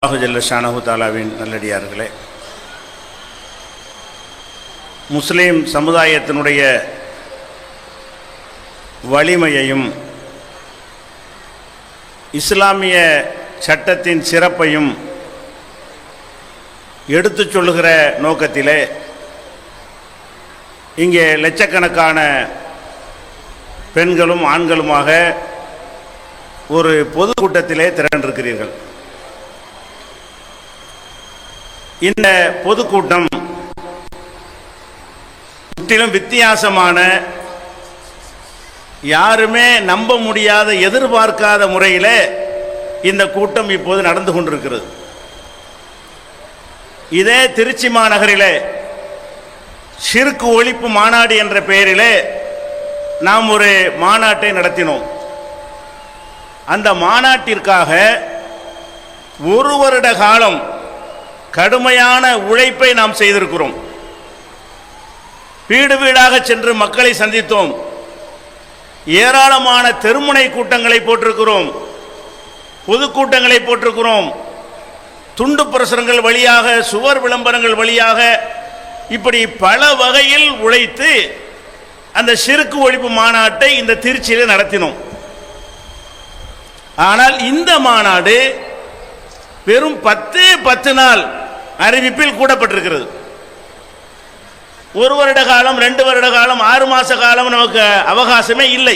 அல்லாஹு ஜல்ல ஷானஹு தஆலாவின் நல்லடியார்களே, முஸ்லீம் சமுதாயத்தினுடைய வலிமையையும் இஸ்லாமிய சட்டத்தின் சிறப்பையும் எடுத்துச் சொல்லுகிற நோக்கத்திலே இங்கே லட்சக்கணக்கான பெண்களும் ஆண்களுமாக ஒரு பொதுக்கூட்டத்திலே திரண்டிருக்கிறீர்கள். இந்த பொதுக்கூட்டம் முற்றிலும் வித்தியாசமான, யாருமே நம்ப முடியாத, எதிர்பார்க்காத முறையில் இந்த கூட்டம் இப்போது நடந்து கொண்டிருக்கிறது. இதே திருச்சி மாநகரிலே ஷிர்க் ஒழிப்பு மாநாடு என்ற பெயரிலே நாம் ஒரு மாநாட்டை நடத்தினோம். அந்த மாநாட்டிற்காக ஒரு வருட காலம் கடுமையான உழைப்பை நாம் செய்திருக்கிறோம். வீடு வீடாக சென்று மக்களை சந்தித்தோம். ஏராளமான தெருமுனை கூட்டங்களை போட்டிருக்கிறோம், பொதுக்கூட்டங்களை போட்டிருக்கிறோம். துண்டு பிரசுரங்கள் வழியாக, சுவர் விளம்பரங்கள் வழியாக, இப்படி பல வகையில் உழைத்து அந்த ஷிர்க் ஒழிப்பு மாநாட்டை இந்த திருச்சியில் நடத்தினோம். ஆனால் இந்த மாநாடு வெறும் 10 நாள் அறிவிப்பில் கூடப்பட்டிருக்கிறது. ஒரு வருட காலம், 2 வருட காலம், 6 மாச காலம் நமக்கு அவகாசமே இல்லை.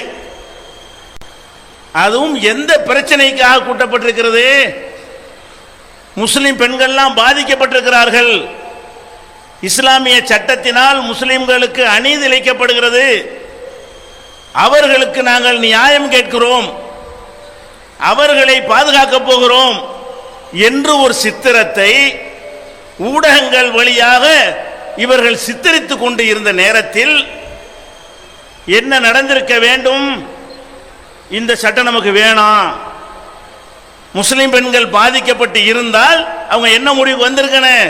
அதுவும் எந்த பிரச்சனைக்காக கூட்டப்பட்டிருக்கிறது? முஸ்லிம் பெண்கள்லாம் பாதிக்கப்பட்டிருக்கிறார்கள். இஸ்லாமிய சட்டத்தினால் முஸ்லிம்களுக்கு அநீதி இழைக்கப்படுகிறது. அவர்களுக்கு நாங்கள் நியாயம் கேட்கிறோம், அவர்களை பாதுகாக்கப் போகிறோம் என்று ஒரு சித்திரத்தை ஊடகங்கள் வழியாக இவர்கள் சித்தரித்துக் கொண்டு இருந்த நேரத்தில் என்ன நடந்திருக்க வேண்டும்? இந்த சட்டம் நமக்கு வேணாம். முஸ்லிம் பெண்கள் பாதிக்கப்பட்டு இருந்தால் அவங்க என்ன முடிவுக்கு வந்திருக்கணும்?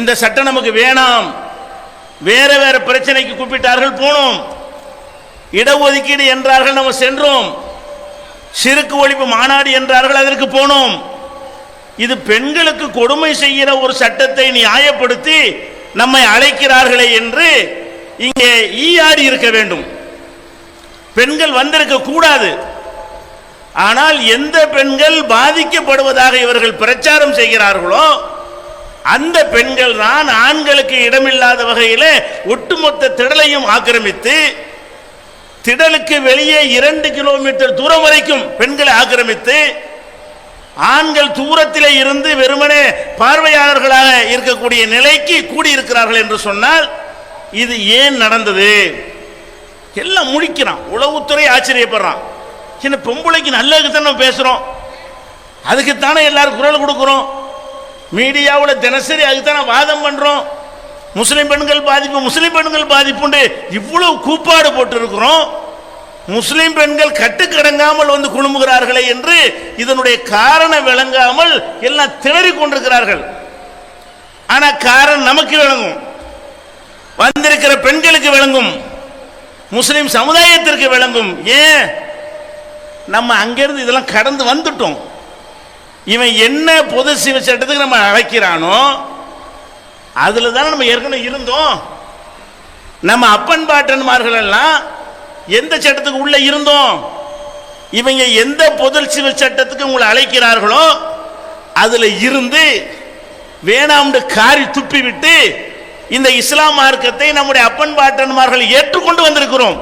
இந்த சட்டம் நமக்கு வேணாம். வேற வேற பிரச்சனைக்கு கூப்பிட்டார்கள், போனோம். இடஒதுக்கீடு என்றார்கள், நம்ம சென்றோம். ஷிர்க் ஒழிப்பு மாநாடு என்றார்கள், அதற்கு போனோம். இது பெண்களுக்கு கொடுமை செய்கிற ஒரு சட்டத்தை நியாயப்படுத்தி நம்மை அழைக்கிறார்களே என்று இங்கே ஈயாடி இருக்க வேண்டும். பெண்கள் வந்திருக்க கூடாது. ஆனால் எந்த பெண்கள் பாதிக்கப்படுவதாக இவர்கள் பிரச்சாரம் செய்கிறார்களோ அந்த பெண்கள் தான் ஆண்களுக்கு இடமில்லாத வகையில் ஒட்டுமொத்த திடலையும் ஆக்கிரமித்து, திடலுக்கு வெளியே 2 கிலோமீட்டர் தூரம் வரைக்கும் பெண்களை ஆக்கிரமித்து, ஆண்கள் தூரத்திலே இருந்து வெறுமனே பார்வையாளர்களாக இருக்கக்கூடிய நிலைக்கு கூடியிருக்கிறார்கள் என்று சொன்னால் இது ஏன் நடந்தது? எல்லாம் முடிக்கிறான். உளவுத்துறை ஆச்சரியப்படுறான். சின்ன பொம்பளைக்கு நல்லதுக்கு நம்ம பேசுறோம், அதுக்குத்தானே எல்லாரும் குரல் கொடுக்கிறோம். மீடியாவில் தினசரி அதுக்குத்தானே வாதம் பண்றோம். முஸ்லிம் பெண்கள் பாதிப்பு, முஸ்லிம் பெண்கள் பாதிப்புண்டு இவ்வளவு கூப்பாடு போட்டு இருக்கிறோம். முஸ்லிம் பெண்கள் கட்டுக்கடங்காமல் வந்து குழுமுகிறார்களே என்று இதனுடைய காரணம் விளங்காமல் எல்லாம் திணறி கொண்டிருக்கிறார்கள். ஆனா காரணம் நமக்கு விளங்கும், வந்திருக்கிற பெண்களுக்கு விளங்கும், முஸ்லிம் சமுதாயத்திற்கு விளங்கும். ஏன்? நம்ம அங்கிருந்து இதெல்லாம் கடந்து வந்துட்டோம். இவன் என்ன பொது சிவில் சட்டத்துக்கு நம்ம அழைக்கிறானோ அதுல தான் நம்ம ஏற்கனவே இருந்தோம். நம்ம அப்பன் பாட்டன்மார்கள் எல்லாம் எந்த சட்டத்துக்கு உள்ள இருந்தோம்? இவங்க எந்த பொது சிவில் சட்டத்துக்கு உங்களை அழைக்கிறார்களோ அதுல இருந்து வேணாம்னு காரி துப்பி விட்டு இந்த இஸ்லாம் மார்க்கத்தை நம்முடைய அப்பன் பாட்டன்மார்கள் ஏற்றுக்கொண்டு வந்திருக்கிறோம்.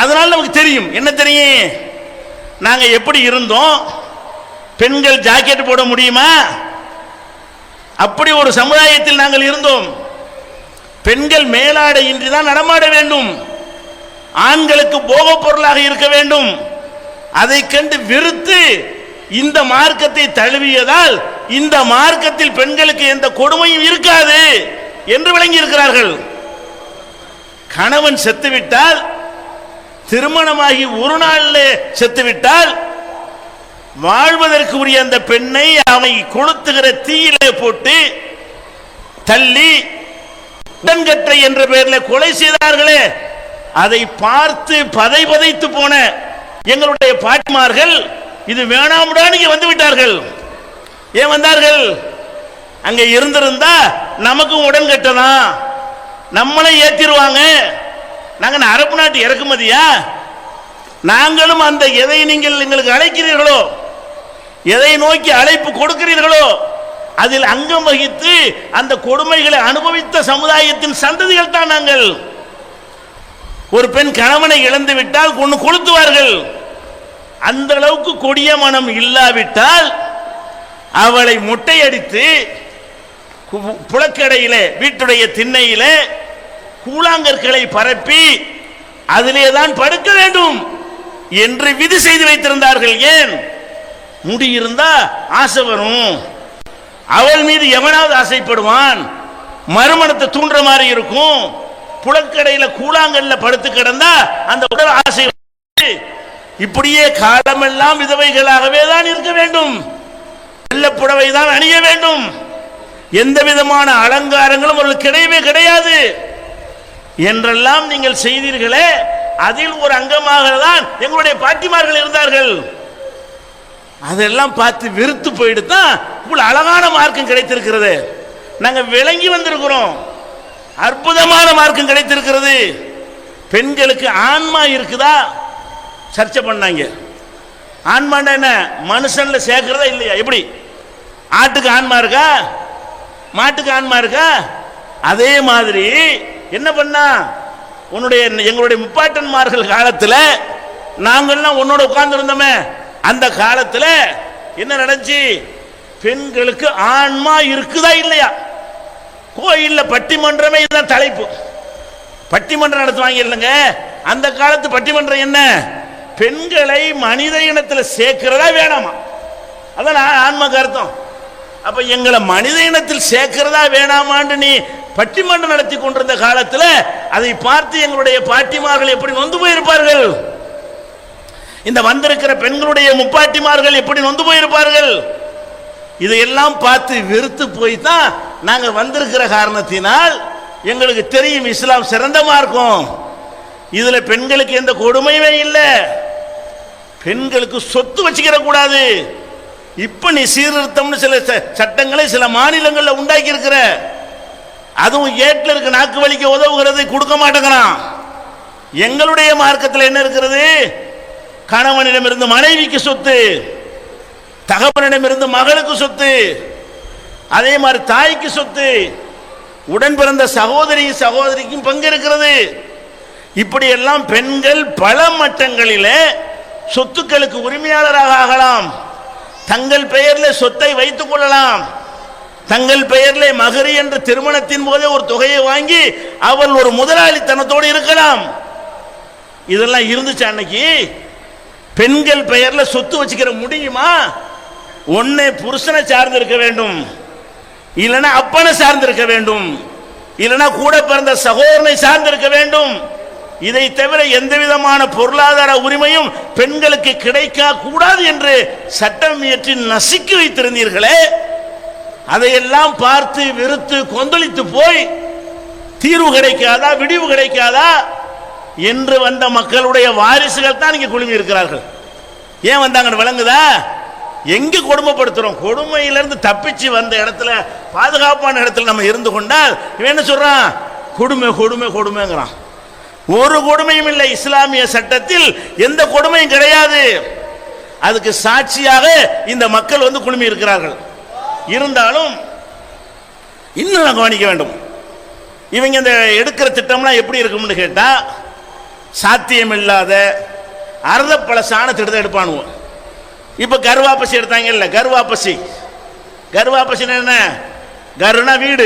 அதனால நமக்கு தெரியும். என்ன தெரியும்? நாங்க எப்படி இருந்தோம்? பெண்கள் ஜாக்கெட் போட முடியுமா? அப்படி ஒரு சமுதாயத்தில் நாங்கள் இருந்தோம். பெண்கள் மேலாடை இன்றி தான் நடமாட வேண்டும், ஆண்களுக்கு போகப் பொருளாக இருக்க வேண்டும். அதை கண்டு வெறுத்து இந்த மார்க்கத்தை தழுவியதால் இந்த மார்க்கத்தில் பெண்களுக்கு எந்த கொடுமையும் இருக்காது என்று விளங்கி இருக்கிறார்கள். கணவன் செத்துவிட்டால், திருமணமாகி ஒரு நாளில் செத்துவிட்டால், வாழ்வதற்கு உரிய அந்த பெண்ணை அவை கொளுத்துகிற தீயிலே போட்டு தள்ளி உடன்கட்டை என்ற பெயரில் கொலை செய்தார்களே, அதை பார்த்து பதைத்து போன எங்களுடைய பாட்டிமார்கள் இது வேணாமுடான்னு இங்க வந்து விட்டார்கள். ஏன் வந்தார்கள்? அங்க இருந்திருந்தா நமக்கும் உடன் கட்டதான், நம்மளை ஏத்திடுவாங்க. நாங்க அரபு நாட்டு இறக்குமதியா? நாங்களும் அந்த எதை நீங்கள் எங்களுக்கு அழைக்கிறீர்களோ, எதை நோக்கி அழைப்பு கொடுக்கிறீர்களோ அதில் அங்கம் வகித்து அந்த கொடுமைகளை அனுபவித்த சமுதாயத்தின் சந்ததிகள் தான் நாங்கள். ஒரு பெண் கணவனை இழந்து விட்டால் கொண்டு கொளுத்துவார்கள். அந்த அளவுக்கு கொடிய மனம் இல்லாவிட்டால் அவளை முட்டையடித்து புழக்கடையில வீட்டுடைய திண்ணையில கூழாங்கற்களை பரப்பி அதிலே தான் படுக்க வேண்டும் என்று விதி செய்து வைத்திருந்தார்கள். ஏன்? முடி இருந்தா ஆசை வரும், அவள் மீது எவனாவது ஆசைப்படுவான், மறுமணத்தை தூண்டுற மாதிரி இருக்கும். புழக்கடையில கூழாங்கல்ல படுத்து கிடந்தா அந்த உடல் ஆசை. இப்படியே காலமெல்லாம் விதவைகளாகவே தான் இருக்க வேண்டும், வெள்ளப்புடவை தான் அணிய வேண்டும், எந்த விதமான அலங்காரங்களும் அவர்களுக்கு கிடையவே கிடையாது என்றெல்லாம் நீங்கள் செய்தீர்களே, அதில் ஒரு அங்கமாக தான் எங்களுடைய பாட்டிமார்கள் இருந்தார்கள். அதெல்லாம் பார்த்து வெறுத்து போயிட்டு தான் இவ்வளவு அழகான மார்க்கம் கிடைத்திருக்கிறது. நாங்கள் விளங்கி வந்திருக்கிறோம், அற்புதமான மார்க்கம் கிடைத்திருக்கிறது. பெண்களுக்கு ஆன்மா இருக்குதா? சர்ச்சை பண்ணாங்க. ஆன்மான்னா என்ன? மனுஷன்ல சேர்க்கிறதா இல்லையா? எப்படி? ஆட்டுக்கு ஆன்மா இருக்கா? மாட்டுக்கு ஆன்மா இருக்கா? அதே மாதிரி என்ன பண்ணா, எங்களுடைய முப்பாட்டன்மார்கள் காலத்தில் நாங்கள்லாம் உன்னோட உட்கார்ந்து இருந்தோமே, அந்த காலத்தில் என்ன நடந்துச்சு? பெண்களுக்கு ஆன்மா இருக்குதா இல்லையா? கோயில்ல பட்டிமன்றமே இதுதான் தலைப்பு. பட்டிமன்றம் நடத்துவாங்க இல்லைங்க? அந்த காலத்து பட்டிமன்றம் என்ன? பெண்களை மனித இனத்தில் சேர்க்கிறதா வேணாமா? அதான் ஆன்மாக்கு அர்த்தம். அப்ப எங்களை மனித இனத்தில் சேர்க்கிறதா வேணாமான்னு நீ பட்டிமன்றம் நடத்தி கொண்டிருந்த காலத்தில் அதை பார்த்து எங்களுடைய பாட்டிமார்கள் எப்படி நொந்து போயிருப்பார்கள்? இந்த வந்திருக்கிற பெண்களுடைய முப்பாட்டிமார்கள் எப்படி நொந்து போயிருப்பார்கள்? இதையெல்லாம் பார்த்து வெறுத்து போய் தான் நாங்கள் வந்திருக்கிற காரணத்தினால் எங்களுக்கு தெரியும் இஸ்லாம் சிறந்த மார்க்கம். இதுல பெண்களுக்கு எந்த கொடுமையுமே இல்லை, பெண்களுக்கு சொத்து வச்சுக்கிற கூடாது. இப்ப நீ சீர்திருத்தம்னு சில சட்டங்களை சில மாநிலங்களில் உண்டாக்கி இருக்கிற, அதுவும் ஏட்டில் இருக்க நாக்கு வலிக்க உதவுகிறது கொடுக்க மாட்டேங்கிறான். எங்களுடைய மார்க்கத்தில் என்ன இருக்கிறது? கணவனிடமிருந்து மனைவிக்கு சொத்து, தகப்பனிடமிருந்து மகளுக்கு சொத்து, அதே மாதிரி தாய்க்கு சொத்து, உடன் பிறந்த சகோதரிக்கும் பங்கு இருக்கிறது. இப்படியெல்லாம் பெண்கள் பல மட்டங்களிலே சொத்துக்களுக்கு உரிமையாளராக ஆகலாம். தங்கள் பெயரில் சொத்தை வைத்துக் கொள்ளலாம். தங்கள் பெயரில் மகரி என்ற திருமணத்தின் போதே ஒரு தொகையை வாங்கி அவள் ஒரு முதலாளித்தனத்தோடு இருக்கலாம். இதெல்லாம் இருந்துச்சு அன்னைக்கு. பெண்கள் பெயரில் சொத்து வச்சுக்கிற முடியுமா? ஒன்னே புருஷனை சார்ந்து இருக்க வேண்டும், இல்லைன்னா அப்பனை சார்ந்திருக்க வேண்டும், இல்லைன்னா கூட பிறந்த சகோதரனை சார்ந்திருக்க வேண்டும். இதை தவிர எந்த விதமான பொருளாதார உரிமையும் பெண்களுக்கு கிடைக்க கூடாது என்று சட்டம் இயற்றி நசுக்கி வைத்திருந்தீர்களே, அதையெல்லாம் பார்த்து வெறுத்து கொந்தளித்து போய் தீர்வு கிடைக்காதா, விடிவு கிடைக்காதா என்று வந்த மக்களுடைய வாரிசுகள் தான் இங்கே குழுமி இருக்கிறார்கள். ஏன் வந்தாங்கன்னு விளங்குதா? எங்க கொடுமைப்படுத்துறோம்? கொடுமையிலிருந்து தப்பிச்சு வந்த இடத்துல, பாதுகாப்பான இடத்துல நம்ம இருந்து கொண்டால் இவன் என்ன சொல்றான்? கொடுமை கொடுமை கொடுமைங்கிறான். ஒரு கொடுமையும் இல்லை. இஸ்லாமிய சட்டத்தில் எந்த கொடுமையும் கிடையாது. அதுக்கு சாட்சியாக இந்த மக்கள் வந்து குழுமி இருக்கிறார்கள். இருந்தாலும் இன்னும் நான் கவனிக்க வேண்டும். இவங்க இந்த எடுக்கிற திட்டம்லாம் எப்படி இருக்கும்னு கேட்டா, சாத்தியம் இல்லாத அர்த்த பழசான திட்டத்தை எடுப்பானுவோம். இப்ப கருவாப்பசி எடுத்தாங்க இல்ல? கருவாப்பசி என்ன? கருனா வீடு,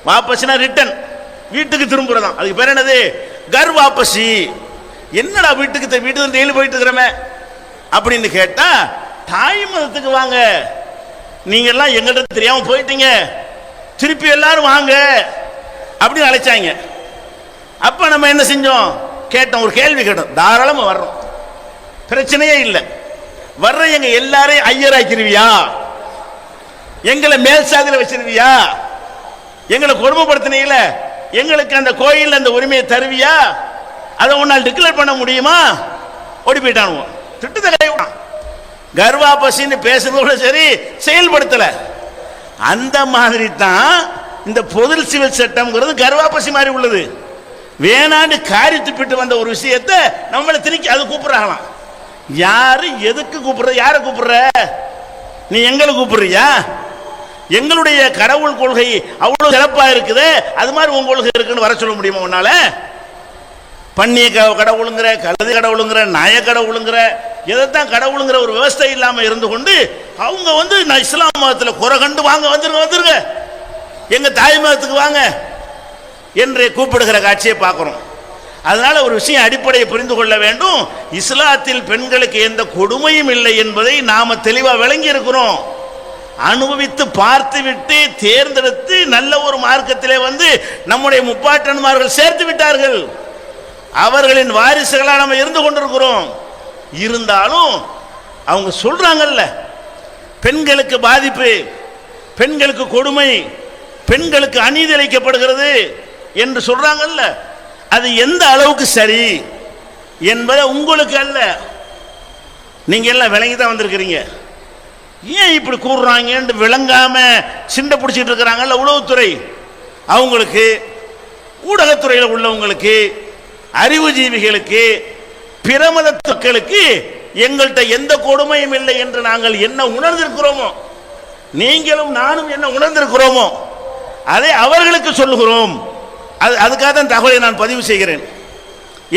வாபசினா ரிட்டன், வீட்டுக்கு திரும்புறதான். அதுக்கு பேர் என்னது? கர்வாப்பசி. என்னடா வீட்டுக்கு டெய்லி போயிட்டு இருக்கிறமே அப்படின்னு கேட்டா, தாய் மதத்துக்கு வாங்க, நீங்க எல்லாம் எங்கிட்ட தெரியாம போயிட்டீங்க, திருப்பி எல்லாரும் வாங்க அப்படின்னு அழைச்சாங்க. அப்ப நம்ம என்ன செஞ்சோம்? கேட்டோம், ஒரு கேள்வி கேட்டோம். தாராளமா வர்றோம், பிரச்சனையே இல்லை. வர்ற எங்க எல்லாரையும் ஐயராக்கிருவியா? எங்களை மேல் சாதியில வச்சிருவியா? எங்களை கொடுமைப்படுத்தினீங்கள, எங்களுக்கு அந்த கோயில் அந்த உரிமையை தருவியா? அதை உன்னால் டிக்ளேர் பண்ண முடியுமா? ஓடி போயிட்டானுவோம், திட்டத்தை கைவிடான். கர்வாபசின்னு பேசுறதோட சரி செயல்படுத்தல. அந்த மாதிரி தான் இந்த பொது சிவில் சட்டம்ங்கிறது கர்வாபசி மாதிரி உள்ளது. வேணாண்டு காரி துப்பிட்டு வந்த ஒரு விஷயத்தை நம்மளை திருக்கி அது கூப்பிடுறாங்களாம். யாரு எதுக்கு கூப்பிடுற? யாரை கூப்பிடுற? நீ எங்களை கூப்பிடுறியா? எங்களுடைய கடவுள் கொள்கை அவ்வளவு சிறப்பா இருக்குது, அது மாதிரி உங்க கொள்கை இருக்குன்னு வர சொல்ல முடியுமா உன்னால? பண்ணிய கடவுளுங்கிற, கழுதை கடவுளுங்கிற, நாய கடவுளுங்கிற, எதைத்தான் கடவுளுங்கிற ஒரு விவசாயம் இல்லாம இருந்து கொண்டு அவங்க நான் இஸ்லாம் மதத்தில் குறை கண்டு வாங்க வந்துருங்க எங்க தாய் மதத்துக்கு வாங்க என்று கூப்பிடுகிற காட்சியை பார்க்கிறோம். அதனால ஒரு விஷயம் அடிப்படையை புரிந்து கொள்ள வேண்டும். இஸ்லாத்தில் பெண்களுக்கு எந்த கொடுமையும் இல்லை என்பதை நாம தெளிவா விளங்கி இருக்கிறோம். அனுபவித்து பார்த்து விட்டு தேர்ந்தெடுத்து நல்ல ஒரு மார்க்கத்திலே நம்முடைய முப்பாட்டன்மார்கள் சேர்த்து விட்டார்கள். அவர்களின் வாரிசுகளாக நம்ம இருந்து கொண்டிருக்கிறோம். இருந்தாலும் அவங்க சொல்றாங்கல்ல, பெண்களுக்கு பாதிப்பு, பெண்களுக்கு கொடுமை, பெண்களுக்கு அநீதி இழைக்கப்படுகிறது என்று சொல்றாங்கல்ல, அது எந்த அளவுக்கு சரி என்பதை உங்களுக்கு அல்ல, நீங்க எல்லாம் விளங்கி தான் வந்திருக்கிறீங்க. ஏன் இப்படி கூறுறாங்க விளங்காம சிண்டை பிடிச்சிட்டு இருக்கிறாங்கல்ல உளவுத்துறை, அவங்களுக்கு, ஊடகத்துறையில் உள்ளவங்களுக்கு, அறிவுஜீவிகளுக்கு, பிரமத மக்களுக்கு எங்கள்கிட்ட எந்த கொடுமையும் இல்லை என்று நாங்கள் என்ன உணர்ந்திருக்கிறோமோ, நீங்களும் நானும் என்ன உணர்ந்திருக்கிறோமோ அதை அவர்களுக்கு சொல்லுகிறோம். அதுக்காக தான் தகவலை நான் பதிவு செய்கிறேன்.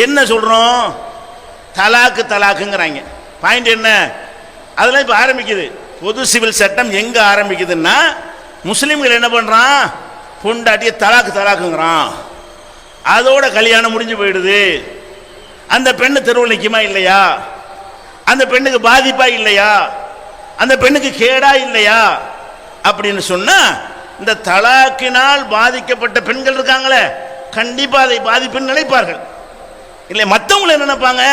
என்ன சொல்றோம்? தலாக்கு தலாக்குங்கிறாங்க. பாயிண்ட் என்ன? அதெல்லாம் இப்ப ஆரம்பிக்குது. பொது சிவில் சட்டம் எங்க ஆரம்பிக்குதுன்னா, முஸ்லிம்கள் என்ன பண்றான்? பொண்டாட்டிய தலாக்கு தலாக்குங்கிறான். அதோட கல்யாணம் முடிஞ்சு போயிடுது. அந்த பெண்ணு தெருவில் நிற்குமா இல்லையா? அந்த பெண்ணுக்கு பாதிப்பா இல்லையா? அந்த பெண்ணுக்கு கேடா இல்லையா? அப்படின்னு சொன்னா, இந்த தலாக்கினால் பாதிக்கப்பட்ட பெண்கள் இருக்காங்களே, கண்டிப்பா அதை பாதிப்புன்னு நினைப்பார்கள். இல்லை மற்றவங்களை என்ன நினைப்பாங்க?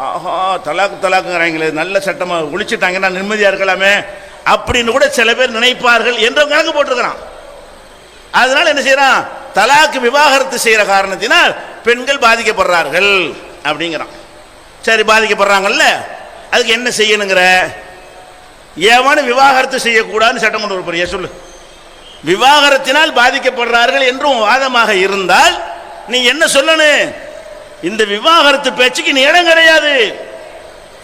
ஆஹா, தலாக்குங்கிறாங்களே, நல்ல சட்டமா ஒழிச்சிட்டாங்கன்னா நிம்மதியா இருக்கலாமே அப்படின்னு கூட சில பேர் நினைப்பார்கள் என்ற கணக்கு போட்டிருக்கிறான். அதனால என்ன செய்யறான்? தலாக்கு விவாகரத்து செய்யற காரணத்தினால் பெண்கள் பாதிக்கப்படுறார்கள் அப்படிங்கிறான். சரி, பாதிக்கப்படுறாங்கல்ல, அதுக்கு என்ன செய்யணுங்கிற? ஏவானு விவாகரத்து செய்யக்கூடாதுன்னு சட்டம் கொண்டு வரப்போறியா? சொல்லு. விவாகரத்தினால் பாதிக்கப்படுறார்கள் என்றும் வாதமாக இருந்தால் நீ என்ன சொல்லணும்? இந்த விவாகரத்து பேச்சுக்கு நீ இடம் கிடையாது.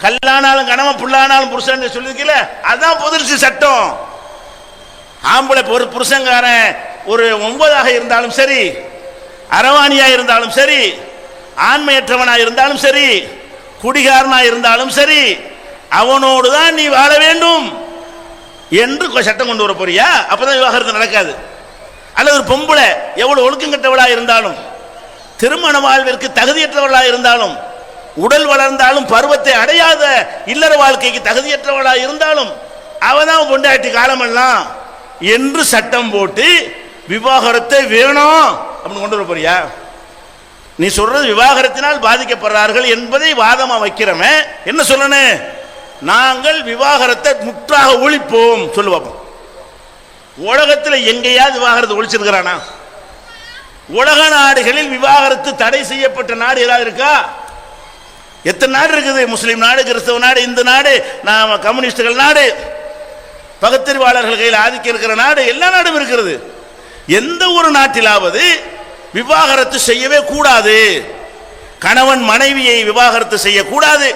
கல்லானாலும் கணவன், புல்லானாலும் புருஷன் சொல்லிருக்கல, அதான் பொது சட்டம். ஆம்பளை ஒரு புருஷங்காரன் ஒரு 9ஆக இருந்தாலும் சரி, அரவாணியா இருந்தாலும் சரி, ஆண்மையற்றவனா இருந்தாலும் சரி, குடிகாரனா இருந்தாலும் சரி, அவனோடு தான் நீ வாழ வேண்டும் என்று சட்டம் கொண்டு வர போறியா? அப்பதான் விவாகரத்து நடக்காது. அல்லது ஒரு பொம்பளை எவ்வளவு ஒழுக்கம் கட்டவளா இருந்தாலும், திருமண வாழ்விற்கு தகுதியற்றவளா இருந்தாலும், உடல் வளர்ந்தாலும் பருவத்தை அடையாத இல்லற வாழ்க்கைக்கு தகுதியற்றவளா இருந்தாலும், அவதான் பொண்டாட்டி காலமெல்லாம் என்று சட்டம் போட்டு விவாகரத்தை வேணும் அப்படின்னு கொண்டு வர போறியா? நீ சொல்றது விவாகரத்தினால் பாதிக்கப்படுறார்கள் என்பதை வாதமா வைக்கிறவன் என்ன சொல்லணும்? நாங்கள் விவாகரத்தை முற்றாக ஒழிப்போம் சொல்லு பார்ப்போம். உலகத்தில் எங்கேயாவது விவாகரத்து ஒழிச்சிருக்கிறானா? உலக நாடுகளில் விவாகரத்து தடை செய்யப்பட்ட நாடு ஏதாவது இருக்கா? எத்தனை நாடு இருக்குது? முஸ்லீம் நாடு, கிறிஸ்தவ நாடு, இந்து நாடு, நாம கம்யூனிஸ்டுகள் நாடு, பகுத்தறிவாளர்கள் கையில் ஆதிக்கம் இருக்கிற நாடு, எல்லா நாடும் இருக்கிறது. எந்த ஒரு நாட்டிலாவது விவாகரத்து செய்யவே கூடாது, கணவன் மனைவியை விவாகரத்து செய்யக்கூடாது,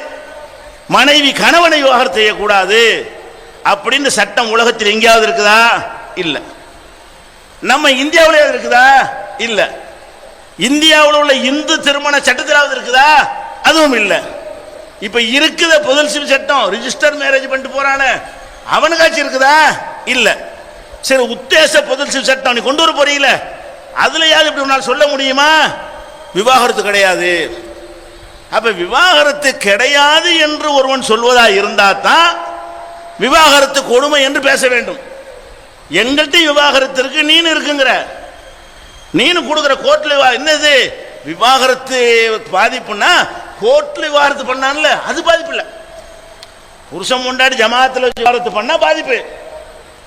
மனைவி கணவனை விவாகரத்து செய்யக்கூடாது அப்படின்னு சட்டம் உலகத்தில் எங்கேயாவது இருக்குதா? இல்ல. நம்ம இந்தியாவிலே இருக்குதா? இல்ல. இந்தியாவில் உள்ள இந்து திருமண சட்டத்திலாவது இருக்குதா? அதுவும் இல்ல. இப்ப இருக்குத பொது சிவில் சட்டம், ரிஜிஸ்டர் மேரேஜ் பண்ணிட்டு போறான, அவனுக்காச்சும் இருக்குதா? இல்ல. சரி, உத்தேச பொது சிவில் சட்டம் நீ கொண்டு வர போறீங்கள, அதுலயாவது இப்படி உன்னால் சொல்ல முடியுமா? விவாகரத்து கிடையாது. அப்ப விவாகரத்து கிடையாது என்று ஒருவன் சொல்வதா இருந்தா தான் விவாகரத்து கொடுமை என்று பேச வேண்டும். எங்கள்கிட்ட விவாகரத்திற்கு நீனு இருக்குங்கிற, நீனு கொடுக்கிற கோர்ட்ல என்னது விவாகரத்து பாதிப்புன்னா, கோர்ட்ல விவாகரத்து பண்ணான்ல அது பாதிப்பு இல்லை. புருஷன் முண்டாடி ஜமாத்துல விவாகரத்து பண்ணா பாதிப்பு.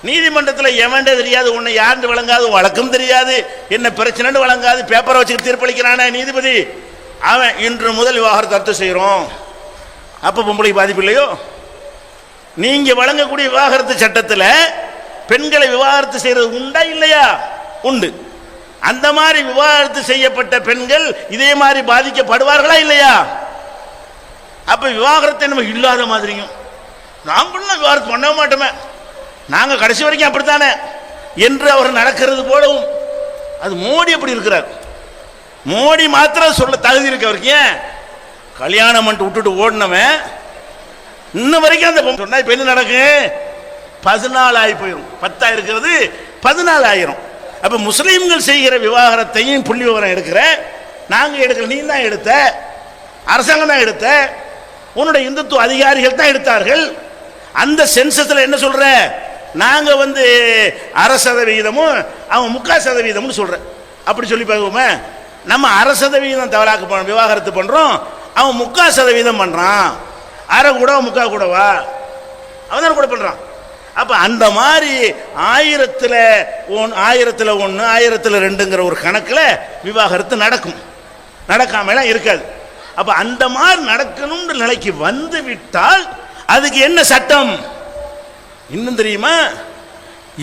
நீதிமன்றத்தில் எவன்டே தெரியாது, உன்னை யாருன்னு வழங்காது, வழக்கம் தெரியாது, என்ன பிரச்சனை வழங்காது, பேப்பரை வச்சு தீர்ப்பளிக்கிறான நீதிபதி, அவன் இன்று முதல் விவாகரத்து ரத்து செய்கிறோம். அப்போ பொம்பளைக்கு பாதிப்பு இல்லையோ? நீங்க வழங்கக்கூடிய விவாகரத்து சட்டத்தில் பெண்களை விவாகரத்து செய்யறது உண்டா இல்லையா? உண்டு. அந்த மாதிரி விவாகரத்து செய்யப்பட்ட பெண்கள் இதே மாதிரி பாதிக்கப்படுவார்களா இல்லையா? அப்ப விவாகரத்தை நம்ம இல்லாத மாதிரியும் நாங்களும் விவாகரத்து பண்ண மாட்டோமே, நாங்க கடைசி வரைக்கும் அப்படித்தானே என்று அவர் நடக்கிறது போலவும். அது மோடி அப்படி இருக்கிறார். மோடி மாத்திரம் சொல்ல தகுதி இருக்கு அவருக்கு. ஏன் கல்யாணம் பண்ணிட்டு விட்டுட்டு ஓடினவன் இன்ன வரைக்கும் அந்த சொன்னா இப்ப என்ன நடக்கும்? 14 ஆகி போயிடும். 10 இருக்கிறது 14 ஆயிரும். அப்ப முஸ்லீம்கள் செய்கிற விவாகரத்தையும் புள்ளி விவரம் எடுக்கிற நாங்க எடுக்கல, நீ தான் எடுத்த, அரசாங்கம் தான் எடுத்த, உன்னுடைய இந்துத்துவ அதிகாரிகள் தான் எடுத்தார்கள். அந்த சென்சஸ்ல என்ன சொல்ற? நாங்க 1% அவன் 3% சொல்ற. அப்படி சொல்லி பார்ப்போமே. நம்ம 1% தவறாக்கு விவாகரத்து பண்றோம், அவன் 3% பண்றான். அரை கூட 3/4 கூடவா? அவன் தான் கூட பண்றான். அப்ப அந்த மாதிரி 1000ல் 1 1000ல் 2ங்கிற ஒரு கணக்குல விவாகரத்து நடக்கும், நடக்காமலாம் இருக்காது. அப்ப அந்த மாதிரி நடக்கணும்ன்ற நிலைக்கு வந்து விட்டால் அதுக்கு என்ன சட்டம் இன்னும் தெரியுமா?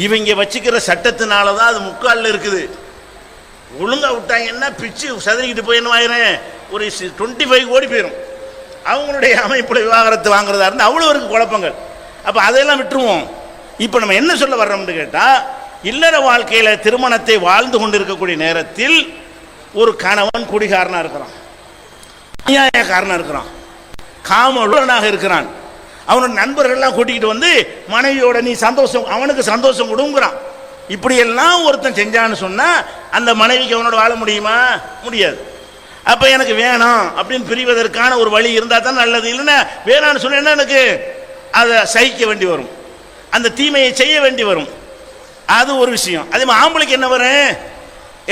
இவங்க வச்சுக்கிற சட்டத்தினாலதான் அது 3/4 இருக்குது. ஒழுங்கா விட்டாங்கன்னா பிச்சு சதுரிக்கிட்டு போய் என்ன ஆயிரும், ஒரு 25 கோடி போயிடும். அவங்களுடைய அமைப்புல விவாகரத்து வாங்குறதா இருந்தால் அவ்வளோ இருக்கு குழப்பங்கள். அப்ப அதையெல்லாம் விட்டுருவோம். இப்ப நம்ம என்ன சொல்ல வர்றோம்னு கேட்டா, இல்லற வாழ்க்கையில திருமணத்தை வாழ்ந்து கொண்டிருக்கக்கூடிய நேரத்தில் ஒரு கணவன் குடிகாரனா இருக்கிறான், அநியாயக்காரனா இருக்கிறான், காமலுடனாக இருக்கிறான். அவனோட நண்பர்கள்லாம் கூட்டிக்கிட்டு வந்து மனைவியோட நீ சந்தோஷம், அவனுக்கு சந்தோஷம் கொடுங்கிறான். இப்படி எல்லாம் ஒருத்தன் செஞ்சான்னு சொன்னா அந்த மனைவிக்கு அவனோட வாழ முடியுமா? முடியாது. அப்ப எனக்கு வேணாம் அப்படின்னு பிரிவதற்கான ஒரு வழி இருந்தா தான் நல்லது. இல்லைன்னா வேணான்னு சொன்னா எனக்கு அதை சகிக்க வேண்டி வரும், அந்த தீமையை செய்ய வேண்டி வரும். அது ஒரு விஷயம். அதே மாதிரி ஆம்பளைக்கு என்ன வரும்?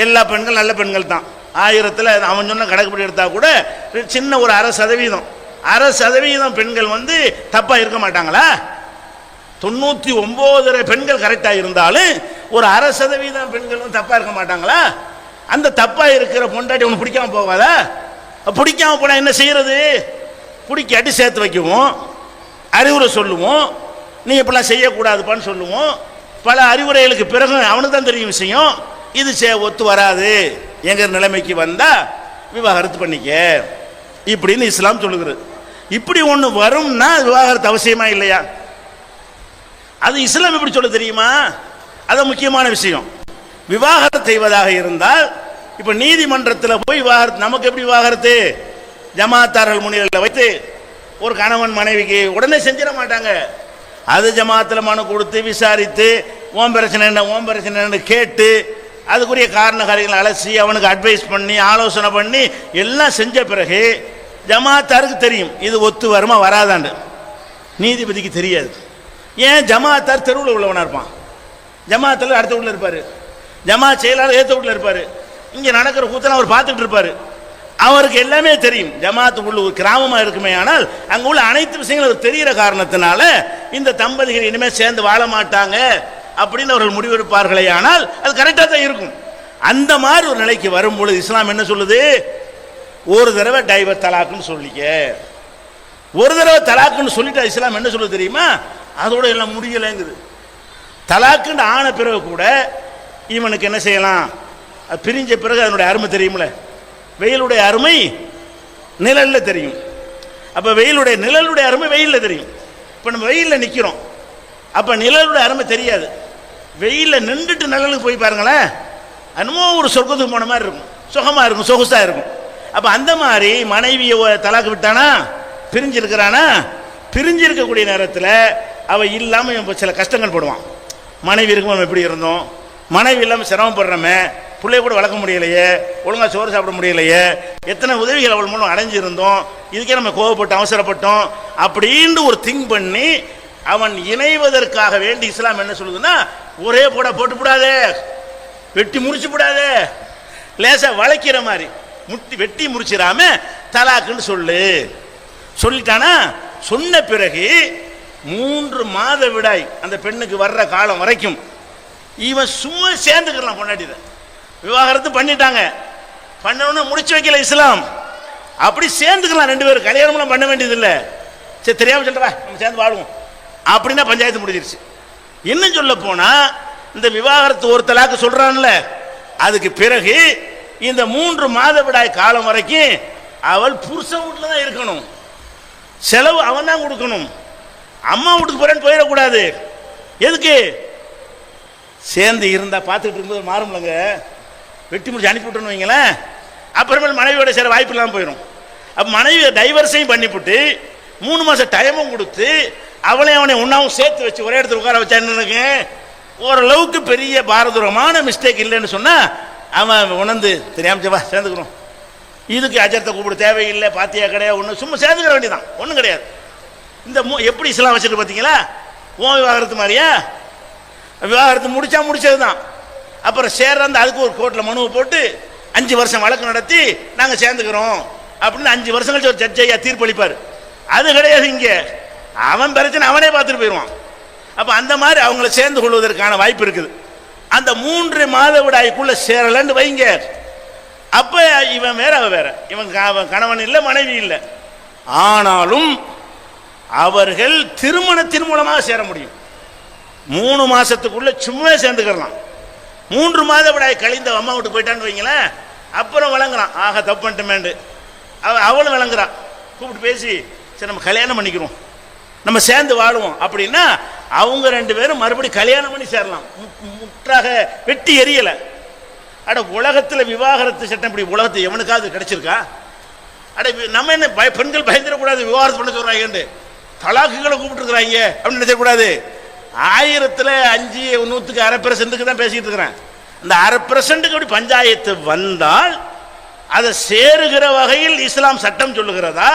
எல்லா பெண்கள் நல்ல பெண்கள் தான். 1000ல் அவன் சொன்ன கணக்குப்படி எடுத்தா கூட சின்ன ஒரு 1/2% பெண்கள் தப்பா இருக்க மாட்டாங்களா? 99 பெண்கள் கரெக்டா இருந்தாலும் ஒரு 1/2% பெண்கள் தப்பா இருக்க மாட்டாங்களா? அந்த தப்பா இருக்கிற பொண்டாட்டி உனக்கு பிடிக்காம போகாதா? பிடிக்காம போனா என்ன செய்யறது? பிடிக்காட்டி சேர்த்து வைக்குவோம், அறிவுரை சொல்லுவோம், நீ இப்பெல்லாம் செய்யக்கூடாதுப்பான்னு சொல்லுவோம். பல அறிவுரைகளுக்கு பிறகு அவனுக்கு தான் தெரியும் விஷயம், இது ஒத்து வராது, எங்க நிலைமைக்கு வந்தா விவாகரத்து பண்ணிக்க இப்படின்னு இஸ்லாம் சொல்லுகிறது. இப்படி ஒன்று வரும்னா விவாகரத்து அவசியமா இல்லையா? அது இஸ்லாம் எப்படி சொல்ல தெரியுமா? அது முக்கியமான விஷயம். விவாகரத்து செய்வதாக இருந்தால் இப்ப நீதிமன்றத்தில் போய் விவாகரத்து, நமக்கு எப்படி விவாகரத்து? ஜமாத்தார்கள் முன்னிலையில் வைத்து ஒரு கணவன் மனைவிக்கு உடனே செஞ்சிட மாட்டாங்க. அது ஜமாத்தில் மனு கொடுத்து விசாரித்து ஓம் பிரச்சனை என்ன கேட்டு அதுக்குரிய காரண காரியங்களை அலசி அவனுக்கு அட்வைஸ் பண்ணி ஆலோசனை பண்ணி எல்லாம் செஞ்ச பிறகு ஜமாத்தாருக்கு தெரியும் இது ஒத்து வருமா வராதாண்டு. நீதிபதிக்கு தெரியாது. ஏன்? ஜமாத்தார் தெருவில் உள்ளவனா இருப்பான், ஜமாத்தில் அடுத்த வீட்டில் இருப்பார், ஜமாத் செயலாளர் ஏற்ற வீட்டில் இருப்பார், இங்கே நடக்கிற கூத்தனை அவர் பார்த்துட்டு இருப்பார். அவருக்கு எல்லாமே தெரியும். ஜமாத்து உள்ள ஒரு கிராமமாக இருக்குமே, ஆனால் அங்கே உள்ள அனைத்து விஷயங்களும் தெரிகிற காரணத்தினால இந்த தம்பதிகள் இனிமேல் சேர்ந்து வாழ மாட்டாங்க அப்படின்னு அவர்கள் முடிவெடுப்பார்களே, ஆனால் அது கரெக்டாக தான் இருக்கும். அந்த மாதிரி ஒரு நிலைக்கு வரும்பொழுது இஸ்லாம் என்ன சொல்லுது? ஒரு தடவை டைவர் தலாக்குன்னு சொல்லிக்க. ஒரு தடவை தலாக்குன்னு சொல்லிட்டு இஸ்லாம் என்ன சொல்லுது தெரியுமா? அதோட எல்லாம் முடியலைங்குது. தலாக்குன்னு ஆன பிறகு கூட இவனுக்கு என்ன செய்யலாம்? பிரிஞ்ச பிறகு அதனுடைய அருமை தெரியுமில்ல. வெயிலுடைய அருமை நிழலில் தெரியும். அப்போ நிழலுடைய அருமை வெயிலில் தெரியும். இப்போ நம்ம வெயிலில் நிற்கிறோம், அப்போ நிழலுடைய அருமை தெரியாது. வெயிலில் நின்றுட்டு நிழலுக்கு போய் பாருங்களேன், என்னமோ ஒரு சொர்க்கத்துக்கு போன மாதிரி இருக்கும், சுகமாக இருக்கும், சொகுசாக இருக்கும். அப்போ அந்த மாதிரி மனைவியை தலாக்கு விட்டானா, பிரிஞ்சிருக்கிறானா, பிரிஞ்சிருக்கக்கூடிய நேரத்தில் அவள் இல்லாமல் சில கஷ்டங்கள் படுவான். மனைவி இருக்கும் நம்ம எப்படி இருந்தோம், மனைவி இல்லாமல் சிரமப்படுறோமே, பிள்ளைய கூட வளர்க்க முடியலையே, ஒழுங்காக சோறு சாப்பிட முடியலையே, எத்தனை உதவிகள் அவள் மூலம் அடைஞ்சிருந்தோம், இதுக்கே நம்ம கோவப்பட்டு அவசரப்பட்டோம் அப்படின்னு ஒரு திங்க் பண்ணி அவன் இணைவதற்காக வேண்டி இஸ்லாம் என்ன சொல்லுதுன்னா, ஒரே போட்டு விடாதே, வெட்டி முடிச்சு விடாதே, லேசா வளைக்கிற மாதிரி வெட்டி முடிச்சிடாம தலாக்குன்னு சொல்லிட்டானா, சொன்ன பிறகு 3 மாத விடாய் அந்த பெண்ணுக்கு வர்ற காலம் வரைக்கும் இவன் சும்மா சேர்ந்துக்கலாம். பொண்டாட்டில விவாகரத்து பண்ணிட்டாங்க, பண்ணணும்னு முடிச்சு வைக்கல இஸ்லாம். அப்படி சேர்ந்துக்கலாம், 2 பேரும் கல்யாணம்லாம் பண்ண வேண்டியது இல்லை. சரி தெரியாம சொல்றா நம்ம சேர்ந்து வாழுவோம் அப்படின்னா பஞ்சாயத்து முடிஞ்சிருச்சு. இன்னும் சொல்ல போனா இந்த விவாகரத்து ஒரு தலாக்கு சொல்றான்ல, அதுக்கு பிறகு இந்த 3 மாதவிடாய் காலம் வரைக்கும் அவள் புருஷன் வீட்டில் தான் இருக்கணும், செலவு அவன் தான் கொடுக்கணும். அம்மா வீட்டுக்கு போறேன்னு போயிடக்கூடாது. எதுக்கு? சேர்ந்து இருந்தா பார்த்துட்டு இருக்கும்போது மாறும்லங்க, வெட்டி முடிச்சு அனுப்பிவிட்டோன்னு வைங்களேன், அப்புறமேல் மனைவியோட சேர வாய்ப்பு இல்லாமல் போயிடும். அப்போ மனைவி டைவர்ஸையும் பண்ணிவிட்டு 3 மாதம் டைமும் கொடுத்து அவளையும் அவனை ஒன்றாவும் சேர்த்து வச்சு ஒரே இடத்துல உட்கார வச்சா என்ன, ஓரளவுக்கு பெரிய பாரதூரமான மிஸ்டேக் இல்லைன்னு சொன்னால் அவன் உணர்ந்து தெரியாமச்சவா சேர்ந்துக்கிறோம், இதுக்கு அஜரத்தை கூப்பிட தேவையில்லை, பாத்தியா கிடையாது, ஒன்று சும்மா சேர்ந்துக்கிற வேண்டியதான், ஒன்றும் கிடையாது. இந்த எப்படி இஸ்லாம் வச்சுட்டு பார்த்தீங்களா, ஓன் விவாகரத்து மாதிரியா, விவாகரத்து முடிச்சது தான். அப்புறம் சேர்ந்து அதுக்கு ஒரு கோர்ட்டில் மனுவை போட்டு 5 வருஷம் வழக்கு நடத்தி நாங்கள் சேர்ந்துக்கிறோம் அப்படின்னு 5 வருஷம் கழிச்சு ஒரு ஜட்ஜ் ஐயா தீர்ப்பளிப்பார். அது கிடையாது. இங்கே அவன் பிரச்சனை அவனே பார்த்துட்டு போயிடுவான். அப்போ அந்த மாதிரி அவங்கள சேர்ந்து கொள்வதற்கான வாய்ப்பு இருக்குது. அந்த 3 மாதவிடாய்க்குள்ள சேரலன்னு வைங்க, அப்ப இவன் வேற அவ வேற, இவன் கணவன் இல்லை மனைவி இல்லை, ஆனாலும் அவர்கள் திருமணத்தின் மூலமாக சேர முடியும். 3 மாசத்துக்குள்ள சும்மா சேர்ந்துக்கலாம். 3 மாதவிடாய் கழிந்த அம்மா விட்டு போயிட்டான்னு வைங்களேன், அப்புறம் வழங்குறான், ஆக தப்பு பண்ணிட்டேன், அவளும் விளங்குறான், கூப்பிட்டு பேசி சரி நம்ம கல்யாணம் பண்ணிக்கிறோம், நம்ம சேர்ந்து வாழுவோம் அப்படின்னா அவங்க 2 பேரும் மறுபடியும் கல்யாணம் பண்ணி சேரலாம். முற்றாக வெட்டி எரியலை. அட உலகத்தில் விவாகரத்து சட்டம் இப்படி உலகத்தை எவனுக்காவது கிடைச்சிருக்கா? அட நம்ம என்ன பெண்கள் பயந்துடக்கூடாது, விவாகரத்து பண்ண சொல்றாங்க, தலாக்குகளை கூப்பிட்டுருக்குறாங்க அப்படின்னு நினைச்சக்கூடாது. 1000ல் 5 100க்கு 1/2% தான் பேசிக்கிட்டு இருக்கிறேன். இந்த 1/2% அப்படி பஞ்சாயத்து வந்தால் அதை சேருகிற வகையில் இஸ்லாம் சட்டம் சொல்லுகிறதா,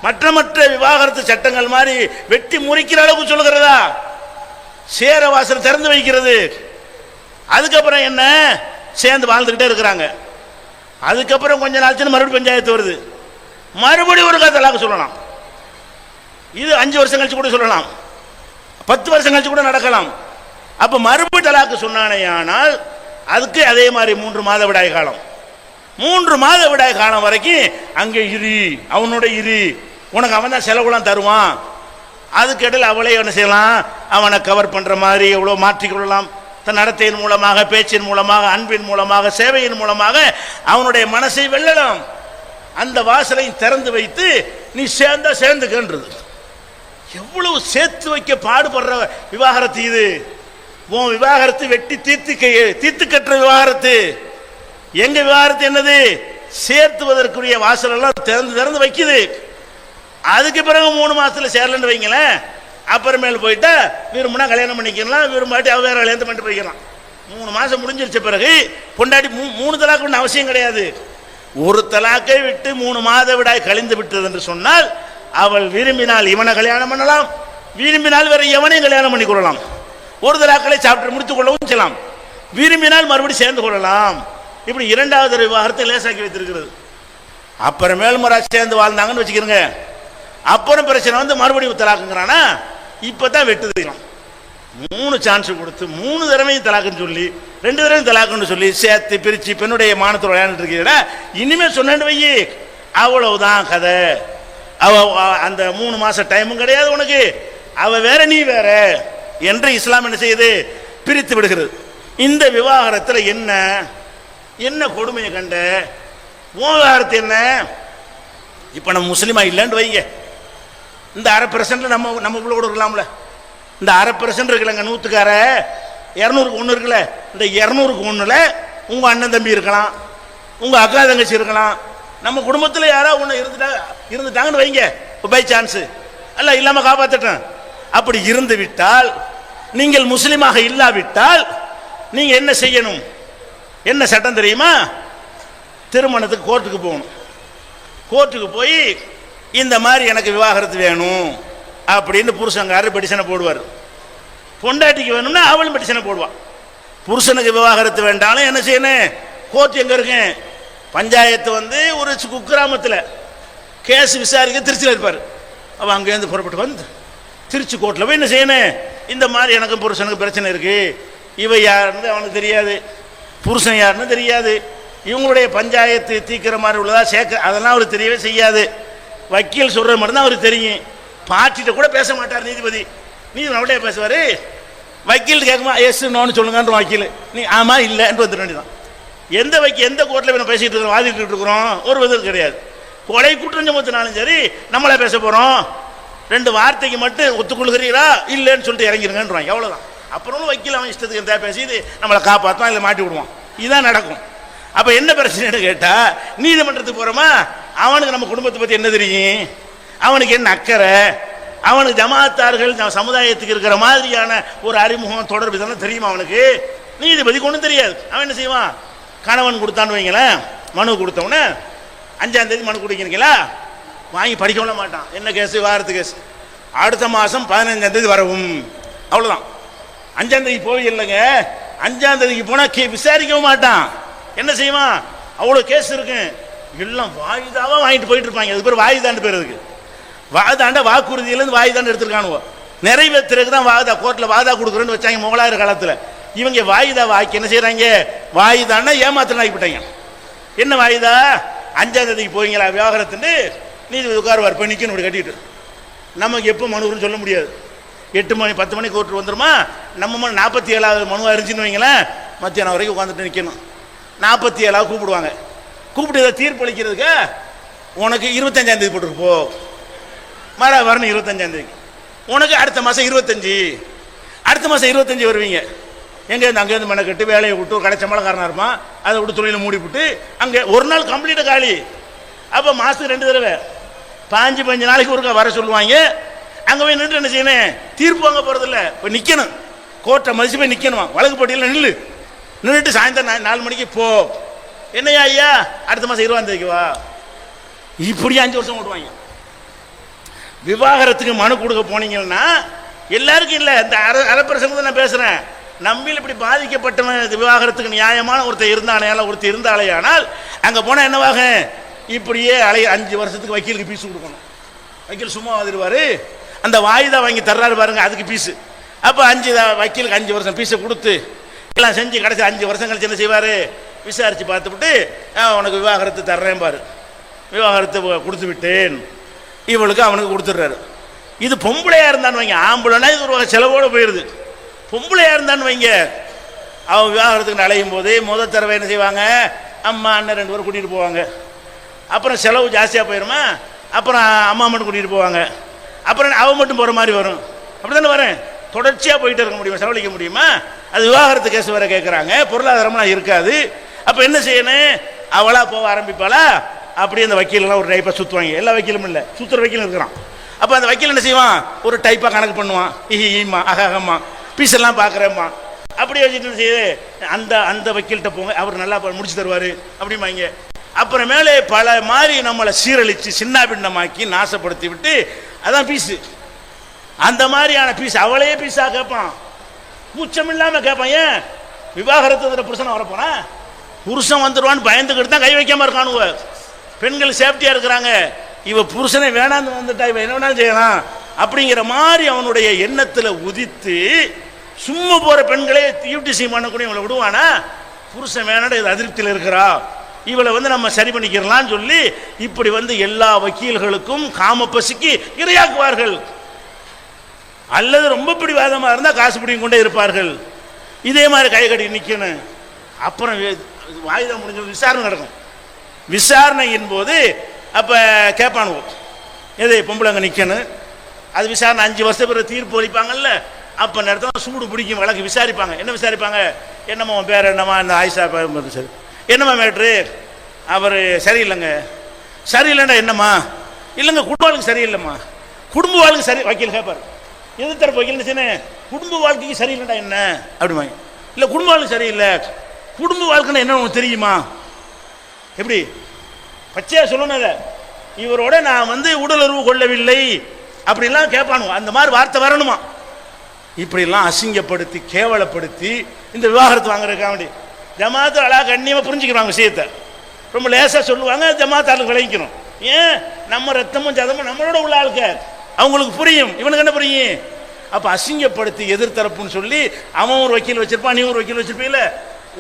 மற்ற விவாகரத்து சட்டங்கள் மாதிரி வெட்டி முறிக்கிற அளவுக்கு சொல்லுகிறதா? சேர வாசல் திறந்து வைக்கிறது. அதுக்கப்புறம் என்ன, சேர்ந்து வாழ்ந்துக்கிட்டே இருக்கிறாங்க. அதுக்கப்புறம் கொஞ்ச நாள் மறுபடியும் பஞ்சாயத்து வருது, மறுபடியும் ஒரு தலாக்கு சொல்லலாம். இது 5 வருஷம் கழிச்சு கூட சொல்லலாம், 10 வருஷம் கழிச்சு கூட நடக்கலாம். அப்ப மறுபடியும் தலாக்கு சொன்னானே, ஆனால் அதுக்கு அதே மாதிரி 3 மாதவிடாய் காலம். 3 மாதவிடாய் காலம் வரைக்கும் அங்கே இரு, அவனோட இரு, உனக்கு அவன் தான் செலவுலாம் தருவான். அதுக்கு இடையில் அவளே என்ன செய்யலாம், அவனை கவர் பண்ற மாதிரி எவ்வளோ மாற்றிக்கொள்ளலாம். தன் நடத்தையின் மூலமாக, பேச்சின் மூலமாக, அன்பின் மூலமாக, சேவையின் மூலமாக அவனுடைய மனசை வெல்லலாம். அந்த வாசலை திறந்து வைத்து நீ சேர்ந்தா சேர்ந்துக்கின்றது. எவ்வளவு சேர்த்து வைக்க பாடுபடுற விவாகரத்து இது. உன் விவாகரத்து வெட்டி தீர்த்து கட்டுற விவாகரத்து. எங்க விவாகரத்து என்னது, சேர்த்துவதற்குரிய வாசல் எல்லாம் திறந்து வைக்குது. அதுக்கு பிறகு 3 மாசத்துல சேரலன்னு வைங்களேன், அப்புறமேல் போயிட்டா விரும்பினா கல்யாணம் பண்ணிக்கலாம், விரும்பாட்டி அவ வேற கல்யாணம் பண்ணிட்டு போய்க்கலாம். 3 மாசம் முடிஞ்சிருச்ச பிறகு பொண்டாட்டி 3 தலாக்கு ஒன்று அவசியம் கிடையாது. ஒரு தலாக்கை விட்டு 3 மாதவிடாய் கழிந்து விட்டது என்று சொன்னால் அவள் விரும்பினால் இவனை கல்யாணம் பண்ணலாம், விரும்பினால் வேற எவனையும் கல்யாணம் பண்ணி கொள்ளலாம். ஒரு தலாக்களை சாப்பிட்டு முடித்துக் கொள்ளவும் செய்யலாம், விரும்பினால் மறுபடியும் சேர்ந்து கொள்ளலாம். இப்படி 2வது விவாகரத்தை லேசாக்கி வைத்திருக்கிறது. அப்புறமேல் முறை சேர்ந்து வாழ்ந்தாங்கன்னு வச்சுக்கிறோங்க, அப்புறம் பிரச்சனை வந்து மறுபடியும் தலாக்குங்கிறானா, இப்பதான் வெட்டுதுக்கலாம். 3 சான்ஸ் கொடுத்து 3 தடவையும் தலாக்குன்னு சொல்லி 2 தடவையும் தலாக்குன்னு சொல்லி சேர்த்து பிரிச்சு பெண்ணுடைய மானத்தில் விளையாண்டு இருக்கிற இனிமே சொன்னேன்னு வையி, அவ்வளவுதான் கதை. அவ அந்த 3 மாசம் டைமும் கிடையாது உனக்கு, அவ வேற நீ வேற என்று இஸ்லாம் என்ன செய்யுது, பிரித்து விடுகிறது. இந்த விவாகரத்தில் என்ன கொடுமையை கண்ட விவாகரத்து என்ன? இப்ப நம்ம முஸ்லிமா இல்லைன்னு வைங்க, இந்த 1/2% நம்ம உள்ள கூட இருக்கலாம்ல. இந்த 1/2% இருக்கலங்க, 100க்கு 200க்கு 1 இருக்குல்ல, இந்த 200க்கு 1ல உங்க அண்ணன் தம்பி இருக்கலாம், உங்க அக்கா தங்கச்சி இருக்கலாம், நம்ம குடும்பத்தில் யாராவது ஒன்று இருந்துட்டாங்கன்னு வைங்க, பை சான்ஸ் அல்ல இல்லாம காப்பாற்றட்டும். அப்படி இருந்து விட்டால், நீங்கள் முஸ்லிமாக இல்லாவிட்டால் நீங்க என்ன செய்யணும்? என்ன சட்டம் தெரியுமா? திருமணத்துக்கு கோர்ட்டுக்கு போகணும். கோர்ட்டுக்கு போய் இந்த மாதிரி எனக்கு விவாகரத்து வேணும் அப்படின்னு புருஷங்காரர் பெட்டிஷனை போடுவார். பொண்டாட்டிக்கு வேணும்னா அவளும் பெட்டிஷனை போடுவாள். புருஷனுக்கு விவாகரத்து வேண்டாலும் என்ன செய்யணும்? கோர்ட் எங்க இருக்கு? பஞ்சாயத்து வந்து ஒரு குக்கிராமத்தில் கேஸ் விசாரிக்க திருச்சியில் இருப்பார். அவன் அங்கேருந்து புறப்பட்டு வந்து திருச்சி கோர்ட்டில் போய் என்ன செய்யணும்? இந்த மாதிரி எனக்கு புருஷனுக்கு பிரச்சனை இருக்கு, இவ யாருன்னு அவனுக்கு தெரியாது, புருஷன் யாருன்னு தெரியாது, இவங்களுடைய பஞ்சாயத்து தீக்கிற மாதிரி உள்ளதா சேர்க்க அதெல்லாம் அவருக்கு தெரியவே செய்யாது. வக்கீல் சொல்றது மட்டும்தான் அவருக்கு தெரியும். பாட்டிட்ட கூட பேச மாட்டார் நீதிபதி. நீ அப்படியே பேசுவாரு. வக்கீல் கேட்குமா எஸ் நோன்னு சொல்லுங்கன்ற வக்கீல் நீ ஆமா இல்லைன்னு வந்துட வேண்டியதான். எந்த கோர்ட்டில் பேசிட்டு இருக்கிறோம், வாதிட்டு இருக்கிறோம், ஒரு விதம் கிடையாது. கொலை குற்றம் சுமத்தினாலும் சரி நம்மளே பேச போறோம். 2 வார்த்தைக்கு மட்டும் ஒத்துக்கொள்கிறீரா இல்லைன்னு சொல்லிட்டு இறங்கிருங்கன்றான், எவ்வளவுதான். அப்புறம் வக்கீல் அவன் இஷ்டத்துக்கு எந்த பேசி நம்மளை காப்பாற்றுவான், இல்லை மாட்டி விடுவான். இதுதான் நடக்கும். அப்ப என்ன பிரச்சனைன்னு கேட்டா, நீதிமன்றத்துக்கு போறோமா, அவனுக்கு நம்ம குடும்பத்தை பத்தி என்ன தெரியும், அவனுக்கு என்ன அக்கறை, அவனுக்கு ஜமாத்தார்கள் சமுதாயத்துக்கு இருக்கிற மாதிரியான ஒரு அறிமுகம் தொடர்பு இதெல்லாம் தெரியுமா அவனுக்கு? நீதிபதி கொண்டு தெரியாது. அவன் என்ன செய்வான், கணவன் கொடுத்தான்னு வைங்களேன், மனு கொடுத்தவன 5ஆம் தேதி மனு கொடுக்கிறீங்களா, வாங்கி படிக்கவும் மாட்டான். என்ன கேஸ், வாரத்து கேஸ், அடுத்த மாதம் 15ஆம் தேதி வரவும், அவ்வளோதான். 5ஆம் தேதி போய் இல்லைங்க, 5ஆம் தேதிக்கு போனால் விசாரிக்கவும் மாட்டான். என்ன செய்வான், அவ்வளோ கேஸ் இருக்கு, எல்லாம் வாய்தாவாக வாங்கிட்டு போயிட்டு இருப்பாங்க. அது பேர் வாய்தாண்டு பேர். அதுக்கு வாதாண்ட வாக்குறுதியிலேருந்து வாய்தாண்டு எடுத்துருக்கானுவோ, நிறைவேற்றுறதுக்கு தான் வாய்தா, கோர்ட்டில் வாய்தா கொடுக்குறேன்னு வச்சாங்க முகலாயர் காலத்தில். இவங்க வாய்தா வாக்கி என்ன செய்கிறாங்க, வாய்தான்னா ஏமாத்திரம் ஆகிவிட்டாங்க. என்ன வாய்தா, 5ஆம் தேதிக்கு போவீங்களா விவாகரத்துன்னு நீதிபதி உட்காருவார், இப்போ நிற்கணும் இப்படி கட்டிட்டு. நமக்கு எப்போ மனுன்னு சொல்ல முடியாது. 8 மணி 10 மணிக்கு கோர்ட்டு வந்துருமா, நம்ம மனு 47வது மனுவாக இருந்துச்சுன்னு வைங்களேன், மத்தியானம் வரைக்கும் உட்காந்துட்டு நிற்கணும். 47வது கூப்பிடுவாங்க. கூப்பிட்டு இதை தீர்ப்பளிக்கிறதுக்கு உனக்கு 25ஆம் தேதி போட்டுருப்போ, வரணும் 25ஆம் தேதி, உனக்கு அடுத்த மாதம் 25, அடுத்த மாதம் 25 வருவீங்க. எங்கேருந்து அங்கேருந்து மண்ணை கட்டு வேலையை விட்டு ஒரு கடை சம்பளக்காரனாக இருப்பான், அதை விட்டு தொழிலை மூடிவிட்டு அங்கே ஒரு நாள் கம்ப்ளீட்டாக காலி. அப்போ மாதத்துக்கு 2 தடவை 5 நாளைக்கு ஒருக்கா வர சொல்லுவாங்க. அங்கே போய் நின்று என்ன செய்யணும், தீர்ப்பு வாங்க போகிறதில்ல, போய் நிற்கணும், கோர்ட்டை மதிச்சு போய் நிற்கணும், வழக்கு போட்டியில் நின்றுட்டு சாயந்தரம் 4 மணிக்கு போ. என்னையா ஐயா, அடுத்த மாதம் 20ஆம் தேதிக்கு வா. இப்படி 5 வருஷம் ஓட்டுவாங்க. விவாகரத்துக்கு மனு கொடுக்க போனீங்கன்னா எல்லாருக்கும் இல்லை, இந்த அரப்பிரசங்க நான் பேசுகிறேன், நம்மில் இப்படி பாதிக்கப்பட்டவன் விவாகரத்துக்கு நியாயமான ஒருத்தர் இருந்தானேயால் ஒருத்தர் இருந்தாலேயானால் அங்கே போனால் என்னவாக, இப்படியே 5 வருஷத்துக்கு வக்கீலுக்கு பீஸ் கொடுக்கணும். வக்கீல் சும்மா வாதிடுவார், அந்த வாய்தா வாங்கி தர்றாரு பாருங்க, அதுக்கு பீஸு. அப்போ வக்கீலுக்கு 5 வருஷம் பீஸை கொடுத்து எல்லாம் செஞ்சு கடைசி 5 வருஷம் கழிச்சு என்ன செய்வார், விசாரித்து பார்த்துவிட்டு உனக்கு விவாகரத்து தர்றேன் பாரு, விவாகரத்து கொடுத்து விட்டேன், இவளுக்கு அவனுக்கு கொடுத்துட்றாரு. இது பொம்பளையாக இருந்தான்னு வைங்க, ஆம்பளைனா இது ஒரு செலவோடு போயிடுது. பொம்பளையாக இருந்தான்னு வைங்க, அவன் விவாகரத்துக்கு அலையும் போது முதல் தடவை என்ன செய்வாங்க, அம்மா அண்ணன் 2 பேரும் கூட்டிகிட்டு போவாங்க. அப்புறம் செலவு ஜாஸ்தியாக போயிடுமா, அப்புறம் அம்மா மட்டும் கூட்டிகிட்டு போவாங்க. அப்புறம் அவன் மட்டும் போகிற மாதிரி வரும். அப்படி தானே வரேன், தொடர்ச்சியாக போயிட்டு இருக்க முடியுமா, செலவழிக்க முடியுமா? அது விவாகரத்து கேஸ் வேறு கேட்குறாங்க, பொருளாதாரம்லாம் இருக்காது. அப்போ என்ன செய்யணும், அவளாக போக ஆரம்பிப்பாளா, அப்படியே அந்த வக்கீலெலாம் ஒரு டைப்பாக சுற்றுவாங்க. எல்லா வக்கீலும் இல்லை, சுற்றுற வக்கீலும் இருக்கிறான். அப்போ அந்த வக்கீல் என்ன செய்வான், ஒரு டைப்பாக கணக்கு பண்ணுவான், ஈமா அகமா பீஸ் எல்லாம் பார்க்குறேம்மா, அப்படியே வச்சுட்டு செய்யுது, அந்த வக்கீல்கிட்ட போங்க, அவர் நல்லா முடிச்சு தருவார் அப்படிமாங்க. அப்புறமேலே பல மாதிரி நம்மளை சீரழித்து சின்ன பின்னமாக்கி நாசப்படுத்தி விட்டு அதான் பீஸு. அந்த மாதிரியான பீஸ் அவளையே பீஸாக கேட்பான், கூச்சம் இல்லாமல் கேட்பான். ஏன் விவாகரத்து புருஷனை வரப்போனா, புருஷன் வந்துடுவான்னு பயந்துக்கிட்டு தான் கை வைக்காமல் இருக்கானுவ. பெண்கள் சேஃப்டியாக இருக்கிறாங்க, இவ புருஷனை வேணான்னு வந்துட்டா இவன் என்ன வேணாலும் செய்யலாம் அப்படிங்கிற மாதிரி அவனுடைய எண்ணத்தில் உதித்து சும்மா போகிற பெண்களே யூடிசி பண்ணக்கூடிய இவளை விடுவானா, புருஷன் வேணாட இது அதிருப்தியில் இருக்கிறா, இவளை நம்ம சரி பண்ணிக்கிறலான்னு சொல்லி இப்படி எல்லா வக்கீல்களுக்கும் காம பசிக்கு இரையாக்குவார்கள். அல்லது ரொம்ப பிடிவாதமாக இருந்தால் காசு பிடிங்க கொண்டே இருப்பார்கள். இதே மாதிரி கை கட்டி நிற்கணும். அப்புறம் வாய்தா முடிஞ்ச விசாரணை நடக்கும். விசாரணையின் போது அப்போ கேட்பானுவோம், எது பொம்பளை அங்கே நிற்கணும், அது விசாரணை 5 வருஷம் பிறகு தீர்ப்பு அளிப்பாங்கல்ல, அப்போ நேரத்தில் சூடு பிடிக்கும் வழக்கு விசாரிப்பாங்க. என்ன விசாரிப்பாங்க, என்னம்மா உன் பேர் என்னம்மா, இந்த ஆயிஷா பேர் சரி, என்னம்மா மேட்ரு, அவர் சரியில்லைங்க, சரியில்லைண்டா என்னம்மா, இல்லைங்க குடும்ப வாழ்க்கை சரியில்லைம்மா, குடும்ப வாழ்க்கை சரி, வக்கீல் கேட்பார், எது தரப்பு வக்கீல் சொன்ன, குடும்ப வாழ்க்கைக்கு சரியில்லைண்டா என்ன அப்படிமா, இல்லை குடும்ப வாழ்க்கை சரியில்லை, குடும்ப வாழ்க்கைன்னா என்ன உனக்கு தெரியுமா, எப்படி பச்சையா சொல்லணும், இவரோட நான் உடலுறவு கொள்ளவில்லை அப்படிலாம் கேட்பானுவா. அந்த மாதிரி வார்த்தை வரணுமா, இப்படிலாம் அசிங்கப்படுத்தி கேவலப்படுத்தி இந்த விவாகரத்து வாங்குறதுக்காக வேண்டி ஜமாத்து அழகாக கண்ணியமாக புரிஞ்சுக்கிறாங்க விஷயத்தை, ரொம்ப லேசாக சொல்லுவாங்க, ஜமாத்தாளுக்கு விளைவிக்கணும். ஏன் நம்ம ரத்தமும் ஜதமும் நம்மளோட உள்ள ஆளுக்க அவங்களுக்கு புரியும், இவனுக்கு என்ன புரியும். அப்போ அசிங்கப்படுத்தி எதிர்த்தரப்புன்னு சொல்லி அவன் ஒரு வக்கீல் வச்சிருப்பான், நீ ஒரு வக்கீல் வச்சிருப்பீல,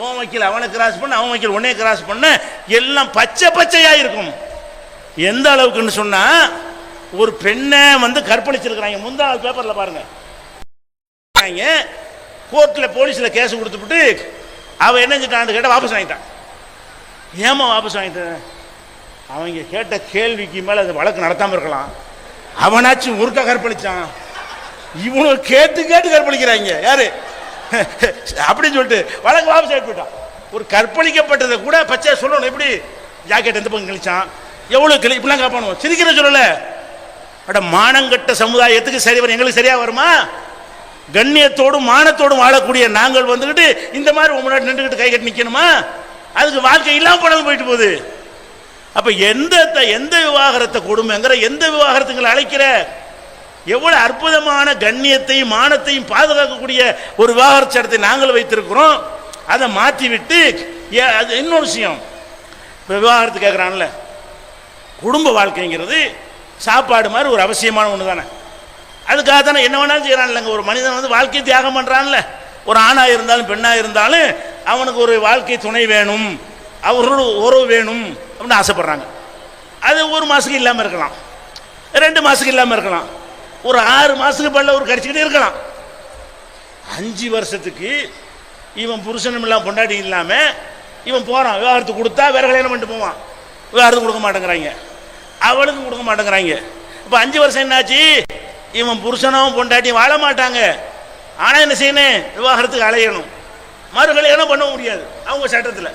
உன் வக்கீல் அவனை கிராஸ் பண்ண, அவன் வக்கீல் உன்னைய கிராஸ் பண்ண, எல்லாம் பச்சை பச்சையாக இருக்கும். எந்த அளவுக்குன்னு சொன்னால், ஒரு பெண்ணை கற்பழிச்சிருக்கிறாங்க. முந்தா நாள் பேப்பரில் பாருங்க, போயிருக்காங்க. கோர்ட்டில் போலீஸில் கேஸ் கொடுத்துட்டு அவன் என்ன செஞ்சிட்டான்னு கேட்டால் வாபஸ் வாங்கிட்டான். ஏமா வாபஸ் வாங்கிட்டேன்? அவங்க கேட்ட கேள்விக்கு மேலே அது வழக்கு நடத்தாமல் இருக்கலாம். அவனாச்சும் ஒருக்கா கற்பழிச்சான், இவனும் கேட்டு கேட்டு கற்பழிக்கிறாங்க. யாரு அப்படின்னு சொல்லிட்டு வழக்கு வாபஸ் ஆகிட்டு போயிட்டான். ஒரு கற்பழிக்கப்பட்டதை கூட பச்சை சொல்லணும். எப்படி ஜாக்கெட் எந்த பக்கம் கழிச்சான், எவ்வளோ கிளி, இப்படிலாம் காப்பானுவோம். சிரிக்கிற சொல்லலை. அட மானங்கட்ட சமுதாயத்துக்கு சரி வரும், எங்களுக்கு சரியா வருமா? கண்ணியத்தோடும் மானத்தோடும் வாழக்கூடிய நாங்கள் வந்துக்கிட்டு இந்த மாதிரி முன்னாடி நின்றுக்கிட்டு கை கட்டி நிற்கணுமா? அதுக்கு வாழ்க்கை இல்லாமல் பணம் போயிட்டு போகுது. அப்ப எந்த விவாகரத்தை கொடுமைங்கிற, எந்த விவாகரத்துங்களை அழைக்கிற, எவ்வளவு அற்புதமான கண்ணியத்தையும் மானத்தையும் பாதுகாக்கக்கூடிய ஒரு விவாகரத்து சட்டத்தை நாங்கள் வைத்திருக்கிறோம். அதை மாற்றி விட்டு அது இன்னொரு விஷயம். விவாகரத்து கேட்குறான்ல, குடும்ப வாழ்க்கைங்கிறது சாப்பாடு மாதிரி ஒரு அவசியமான ஒன்று தானே. அதுக்காக தானே என்ன வேணாலும் செய்கிறான் இல்லைங்க. ஒரு மனிதன் வந்து வாழ்க்கையை தியாகம் பண்ணுறான்ல. ஒரு ஆணாக இருந்தாலும் பெண்ணாக இருந்தாலும் அவனுக்கு ஒரு வாழ்க்கை துணை வேணும், அவரோட உறவு வேணும் அப்படின்னு ஆசைப்படுறாங்க. அது ஒரு மாதத்துக்கு இல்லாமல் இருக்கலாம், 2 மாதத்துக்கு இல்லாமல் இருக்கலாம், ஒரு 6 மாதத்துக்கு பல்ல ஒரு கடிச்சிக்கிட்டே இருக்கலாம். 5 வருஷத்துக்கு இவன் புருஷனும் இல்லாமல் பொண்டாட்டி இல்லாமல் இவன் போகிறான். விவாகரத்து கொடுத்தா வேற கல்யாணம் பண்ணிட்டு போவான். விவாகரத்து கொடுக்க மாட்டேங்கிறாங்க, அவளுக்கும் கொடுக்க மாட்டேங்கிறாங்க. இப்போ 5 வருஷம் என்னாச்சு? இவன் புருஷனும் பொண்டாட்டியும் வாழ மாட்டாங்க. ஆனால் என்ன செய்யணும்? விவாகரத்துக்கு அலையணும். மறு கல்யாணம் பண்ண முடியாது அவங்க சட்டத்தில்.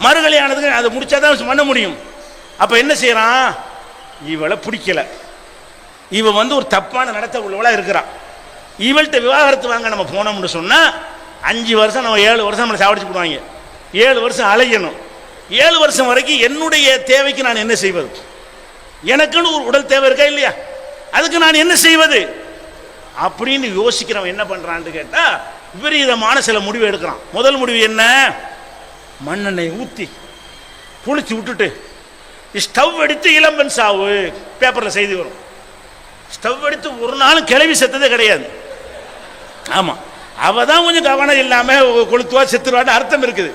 மறு கல்யாணத்துக்கு அதை முடிச்சா தான் பண்ண முடியும். அப்போ என்ன செய்யறான்? இவளை பிடிக்கல, இவன் வந்து ஒரு தப்பான நடத்த உள்ளவளா இருக்கிறான். இவள்கிட்ட விவாகரத்து வாங்க நம்ம போனோம்னு சொன்னால் 5 வருஷம், நம்ம 7 வருஷம் நம்மளை சாவடிச்சு போடுவாங்க. 7 வருஷம் அலையணும். 7 வருஷம் வரைக்கும் என்னுடைய தேவைக்கு நான் என்ன செய்வது? எனக்குன்னு ஒரு உடல் தேவை இருக்கா இல்லையா? அதுக்கு நான் என்ன செய்வது அப்படின்னு யோசிக்கிறவன் என்ன பண்றான்னு கேட்டா விபரீதமான சில முடிவு எடுக்கிறான். முதல் முடிவு என்ன? மண்ணெண்ணெய் ஊற்றி குளிச்சு விட்டுட்டு ஸ்டவ் எடுத்து இளம்பெண் சாவு. பேப்பரில் செய்தி வரும். ஸ்டவ் எடுத்து ஒரு நாளும் கிளவி செத்ததே கிடையாது. ஆமாம், அவ தான் கொஞ்சம் கவனம் இல்லாமல் கொளுத்துவா செத்துருவான்னு அர்த்தம் இருக்குது.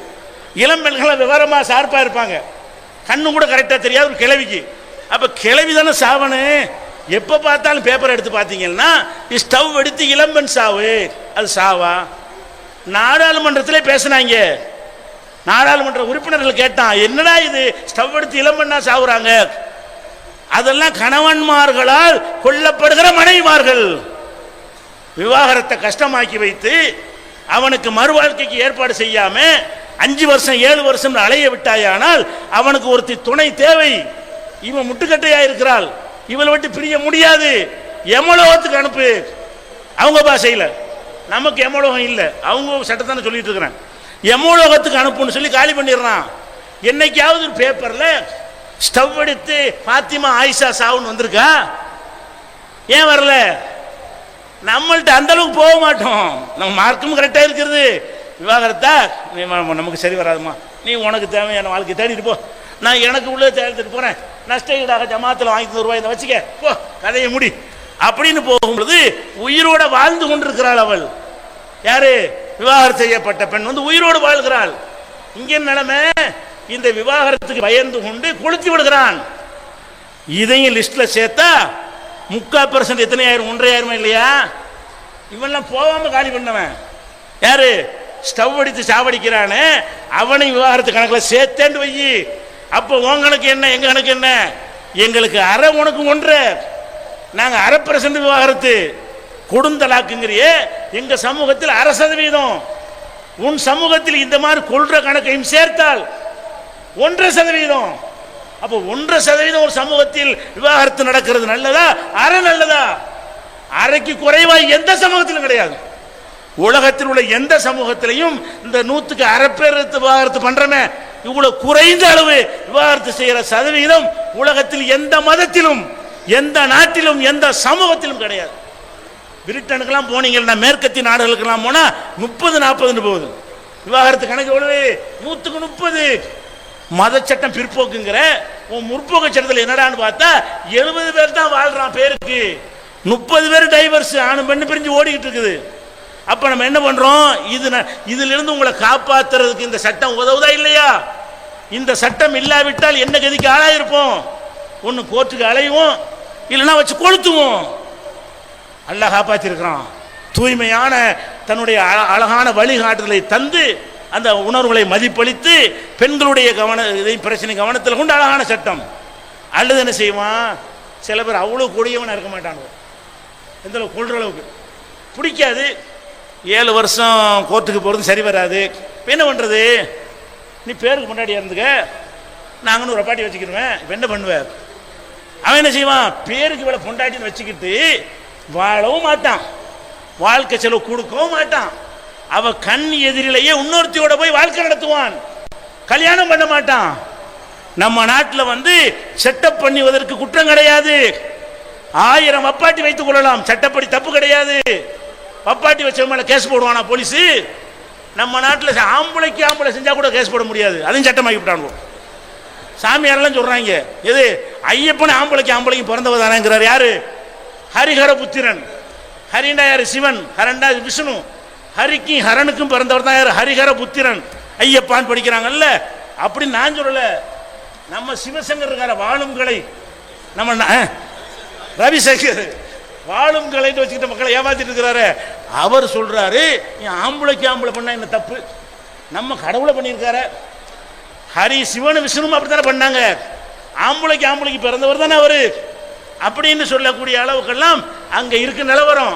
இளம்பெண்கள் விவரமாக சார்பாக இருப்பாங்க, கண்ணு கூட கரெக்டாக தெரியாது ஒரு கிளவிக்கு. அப்போ கிளவி தானே சாவனு. எப்போ பார்த்தாலும் பேப்பர் எடுத்து பார்த்தீங்கன்னா ஸ்டவ் எடுத்து இளம்பெண் சாவு. அது சாவா? நாடாளுமன்றத்தில் பேசினாங்க. நாடாளுமன்ற உறுப்பினர்கள் கேட்டான், என்னடா இது ஸ்டவ் எடுத்து இளம்பெண்ணா சாவுறாங்க? அதெல்லாம் கணவன்மார்களால் கொல்லப்படுகிற மனைவிமார்கள். விவாகரத்தை கஷ்டமாக்கி வைத்து அவனுக்கு மறு வாழ்க்கைக்கு ஏற்பாடு செய்யாம 5 வருஷம் 7 வருஷம் அலைய விட்டாயானால் அவனுக்கு ஒருத்தி துணை தேவை. இவன் முட்டுக்கட்டையா இருக்கிறாள், இவளை விட்டு பிரிய முடியாது, எமலோகத்துக்கு அனுப்பு. அவங்க பாஷையில், நமக்கு எமலோகம் இல்லை, அவங்க சட்டத்தானே சொல்லிட்டு இருக்கிறேன். எமலோகத்துக்கு அனுப்புன்னு சொல்லி காலி பண்ணிடுறான். என்னைக்காவது ஒரு பேப்பர்ல ஸ்டவ் எடுத்து பாத்திமா ஆயிஷா சாவுன்னு வந்திருக்கா? ஏன் வரல? நம்மள்ட்ட அந்த அளவுக்கு போக மாட்டோம். நம்ம மார்க்கும் கரெக்டாக இருக்கிறது. விவாகரத்தா நமக்கு சரி வராதுமா, நீ உனக்கு தேவையான வாழ்க்கை தேடிட்டு போ, நான் எனக்கு உள்ள தேடிட்டு போறேன், நஷ்டஈடாக ஜமாத்தில் வாங்கி ரூபாய் வச்சுக்க போ, கதையை முடி அப்படின்னு போகும்பொழுது உயிரோட வாழ்ந்து கொண்டிருக்கிறாள் அவள். யாரு? விவாகரத்து செய்யப்பட்ட பெண் வந்து உயிரோடு வாழ்கிறாள். இங்கே நிலைமை, இந்த விவாகரத்துக்கு பயந்து கொண்டு கொளுத்தி விடுகிறான். இதையும் லிஸ்ட்ல சேர்த்தா 3/4% எத்தனை ஆயிரம்? 1,500 இல்லையா? இவெல்லாம் போகாம காலி பண்ணவன் யாரு? ஸ்டவ் அடித்து சாவடிக்கிறானே அவனை விவாகரத்து கணக்கில் சேர்த்தேன்னு வை. அப்போ உன் கணக்கு என்ன, எங்க கணக்கு என்ன? எங்களுக்கு அரை, உனக்கு 1.5. நாங்கள் 1/2% விவாகரத்து. கொடுந்தலாக்குங்கிறியே, எங்க சமூகத்தில் 0.5%. உன் சமூகத்தில் இந்த மாதிரி கொள்ற கணக்கையும் சேர்த்தால் 1.5%. அப்போ 1.5% ஒரு சமூகத்தில் விவாகரத்து நடக்கிறது நல்லதா, அரை நல்லதா? அரைக்கு குறைவா எந்த சமூகத்திலும் கிடையாது. உலகத்தில் உள்ள எந்த சமூகத்திலையும் இந்த 100க்கு 1/2 பேர் விவாகரத்து பண்றமே, இவ்வளவு குறைந்த அளவு விவாகரத்து செய்யற சதவீதம் உலகத்தில் எந்த மதத்திலும், எந்த நாட்டிலும், எந்த சமூகத்திலும் கிடையாது. பிரிட்டனுக்கெல்லாம் போனீங்கன்னா, மேற்கத்திய நாடுகளுக்கெல்லாம் போனா 30-40 போகுது விவாகரத்து கணக்கு. எவ்வளவு? 100க்கு 30. மத சட்டம் பிற்போக்குங்கிற உன் முற்போக்கு சட்டத்தில் என்னடான்னு பார்த்தா 70 பேர் தான் வாழ்றான் பேருக்கு, 30 பேர் டைவர்ஸ், ஆணும் பெண்ணு பிரிஞ்சு ஓடிக்கிட்டு இருக்குது. அப்ப நம்ம என்ன பண்றோம்? இதுல இருந்து உங்களை காப்பாத்துறதுக்கு இந்த சட்டம் உதவுதா இல்லையா? இந்த சட்டம் இல்லாவிட்டால் என்ன கதிக்கு ஆளாயிருப்போம்? ஒன்னு கோர்ட்டுக்கு அலைவோம், இல்லைன்னா வச்சு கொளுத்துவோம். அல்லாஹ் காப்பாத்திருக்கிறான். தூய்மையான தன்னுடைய அழகான வழிகாட்டுதலை தந்து அந்த உணர்வுகளை மதிப்பளித்து பெண்களுடைய பிரச்சனை கவனத்தில் கொண்டு அழகான சட்டம். அல்லது என்ன செய்வான், சில பேர் அவ்வளோ கொடியவனாக இருக்க மாட்டாங்க, எந்த கொள்கிற அளவுக்கு பிடிக்காது. 7 வருஷம் கோர்ட்டுக்கு போகிறது சரி வராது. இப்போ என்ன பண்ணுறது, நீ பேருக்கு முன்னாடி இருந்துக்க, நாங்கன்னு ஒரு பாட்டி வச்சுக்கிடுவேன். இப்போ என்ன பண்ணுவேன், அவன் என்ன செய்வான், பேருக்கு இவ்வளோ பொண்டாட்டின்னு வச்சுக்கிட்டு வாழவும் மாட்டான், வாழ்க்கை செலவு கொடுக்கவும் மாட்டான். அவ கண் எதிரிலேயே இன்னொருத்தியோட போய் வாழ்க்கை நடத்துவான், கல்யாணம் பண்ண மாட்டான். நம்ம நாட்டில் செட்டப் பண்ணுவதற்கு குற்றம் கிடையாது. 1000 வப்பாட்டி வைத்துக் கொள்ளலாம், சட்டப்படி தப்பு கிடையாது. வப்பாட்டி வச்ச மேல கேஸ் போடுவானா போலீஸ்? நம்ம நாட்டில் ஆம்பளைக்கு ஆம்பளை செஞ்சா கூட கேஸ் போட முடியாது, அதையும் சட்டமாக்கி விட்டாங்க. சாமியாரெல்லாம் சொல்றாங்க, எது ஐயப்பன் ஆம்பளைக்கு ஆம்பளைக்கு பிறந்தவர் தானேங்கிறார். யாரு? ஹரிஹர புத்திரன். ஹரிண்டா யாரு? சிவன். ஹரண்டா விஷ்ணு. ஹரிக்கும் ஹரனுக்கும் பிறந்தவர் தான் யாரு? ஹரிஹர புத்திரன். ஐயப்பான் படிக்கிறாங்கல்ல, அப்படி நான் சொல்லல. நம்ம சிவசங்கர் இருக்கார, வாழும் கலை, நம்ம ரவிசங்கர் வாழும் கலைன்னு வச்சுக்கிட்ட மக்களை ஏமாத்திட்டு இருக்கிறாரு. அவர் சொல்றாரு, ஆம்பளைக்கு ஆம்பளை பண்ணா என்ன தப்பு, நம்ம கடவுளை பண்ணியிருக்காரு. ஹரி சிவனு விஷ்ணுவும் அப்படித்தானே பண்ணாங்க, ஆம்பளைக்கு ஆம்பளைக்கு பிறந்தவர் தானே அவரு அப்படின்னு சொல்லக்கூடிய அளவுக்கெல்லாம் அங்க இருக்கு நிலவரம்.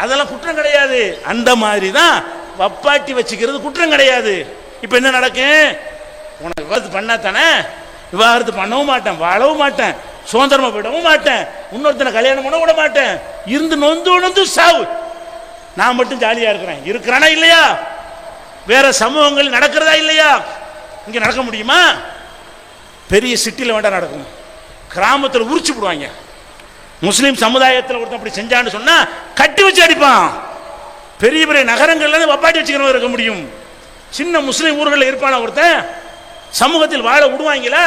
அதெல்லாம் குற்றம் கிடையாது. அந்த மாதிரி தான் வப்பாட்டி வச்சுக்கிறது குற்றம் கிடையாது. இப்போ என்ன நடக்கும், உனக்கு விவாதத்து பண்ணா தானே, விவாகரத்து பண்ணவும் மாட்டேன், வாழவும் மாட்டேன், சுதந்திரமா விடவும் மாட்டேன், இன்னொருத்தனை கல்யாணம் பண்ண விட மாட்டேன், இருந்து நொந்து நொந்து சாவு, நான் மட்டும் ஜாலியா இருக்கிறேன். இருக்கிறானா இல்லையா? வேற சமூகங்கள் நடக்கிறதா இல்லையா? இங்க நடக்க முடியுமா? பெரிய சிட்டியில் வேண்டாம் நடக்கும், கிராமத்தில் உரிச்சு போடுவாங்க. முஸ்லீம் சமுதாயத்தில் ஒருத்தன் அப்படி செஞ்சான்னு சொன்னா கட்டி வச்சு அடிப்பான். பெரிய பெரிய நகரங்கள்ல வப்பாட்டி வச்சுக்கிறவங்க இருக்க முடியும். சின்ன முஸ்லீம் ஊர்களில் இருப்பான ஒருத்தன் சமூகத்தில் வாழ விடுவாங்களா?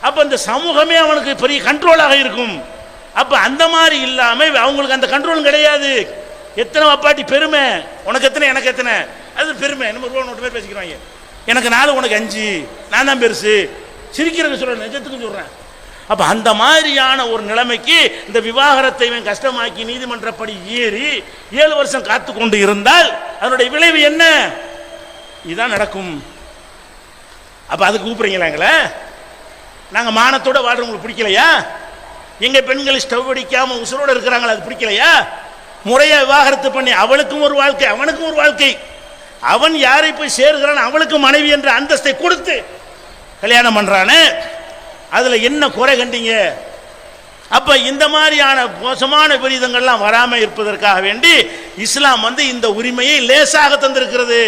அப்ப அந்த சமூகமே அவனுக்கு பெரிய கண்ட்ரோலாக இருக்கும். அப்ப அந்த மாதிரி இல்லாம அவங்களுக்கு அந்த கண்ட்ரோல் கிடையாது. எத்தனை வப்பாட்டி பெருமை, உனக்கு எத்தனை எனக்கு எத்தனை, அது பெருமை. நம்ம ரூபா நோட்டு பேர் பேசிக்கிறாங்க, எனக்கு 4 உனக்கு 5, நான் தான் பெருசு. சிரிக்கிறதுக்கு சொல்றேன், நிஜத்துக்கு சொல்றேன். அப்ப அந்த மாதிரியான ஒரு நிலைமைக்கு இந்த விவாகரத்தை கஷ்டமாக்கி நீதிமன்றப்படி ஏறி 7 வருஷம் காத்து கொண்டு இருந்தால் அதனுடைய விளைவு என்ன? இதுதான் நடக்கும். அப்ப அதுக்கு கூப்பிடுறீங்களா எங்களை? நாங்க மானத்தோட வாழ்றவங்களுக்கு பிடிக்கலையா? எங்க பெண்கள் ஸ்டவ் அடிக்காம உசுரோட இருக்கிறாங்களா, அது பிடிக்கலையா? முறையா விவாகரத்து பண்ணி அவளுக்கும் ஒரு வாழ்க்கை அவனுக்கும் ஒரு வாழ்க்கை, அவன் யாரை போய் சேருகிறான் அவளுக்கும் மனைவி என்ற அந்தஸ்தை கொடுத்து கல்யாணம் பண்றானே, அதுல என்ன குறை கண்டீங்க? அப்ப இந்த மாதிரியான மோசமான விபரீதங்கள்லாம் வராம இருப்பதற்காக வேண்டி இஸ்லாம் இந்த உரிமையை லேசாக தந்திருக்கிறது.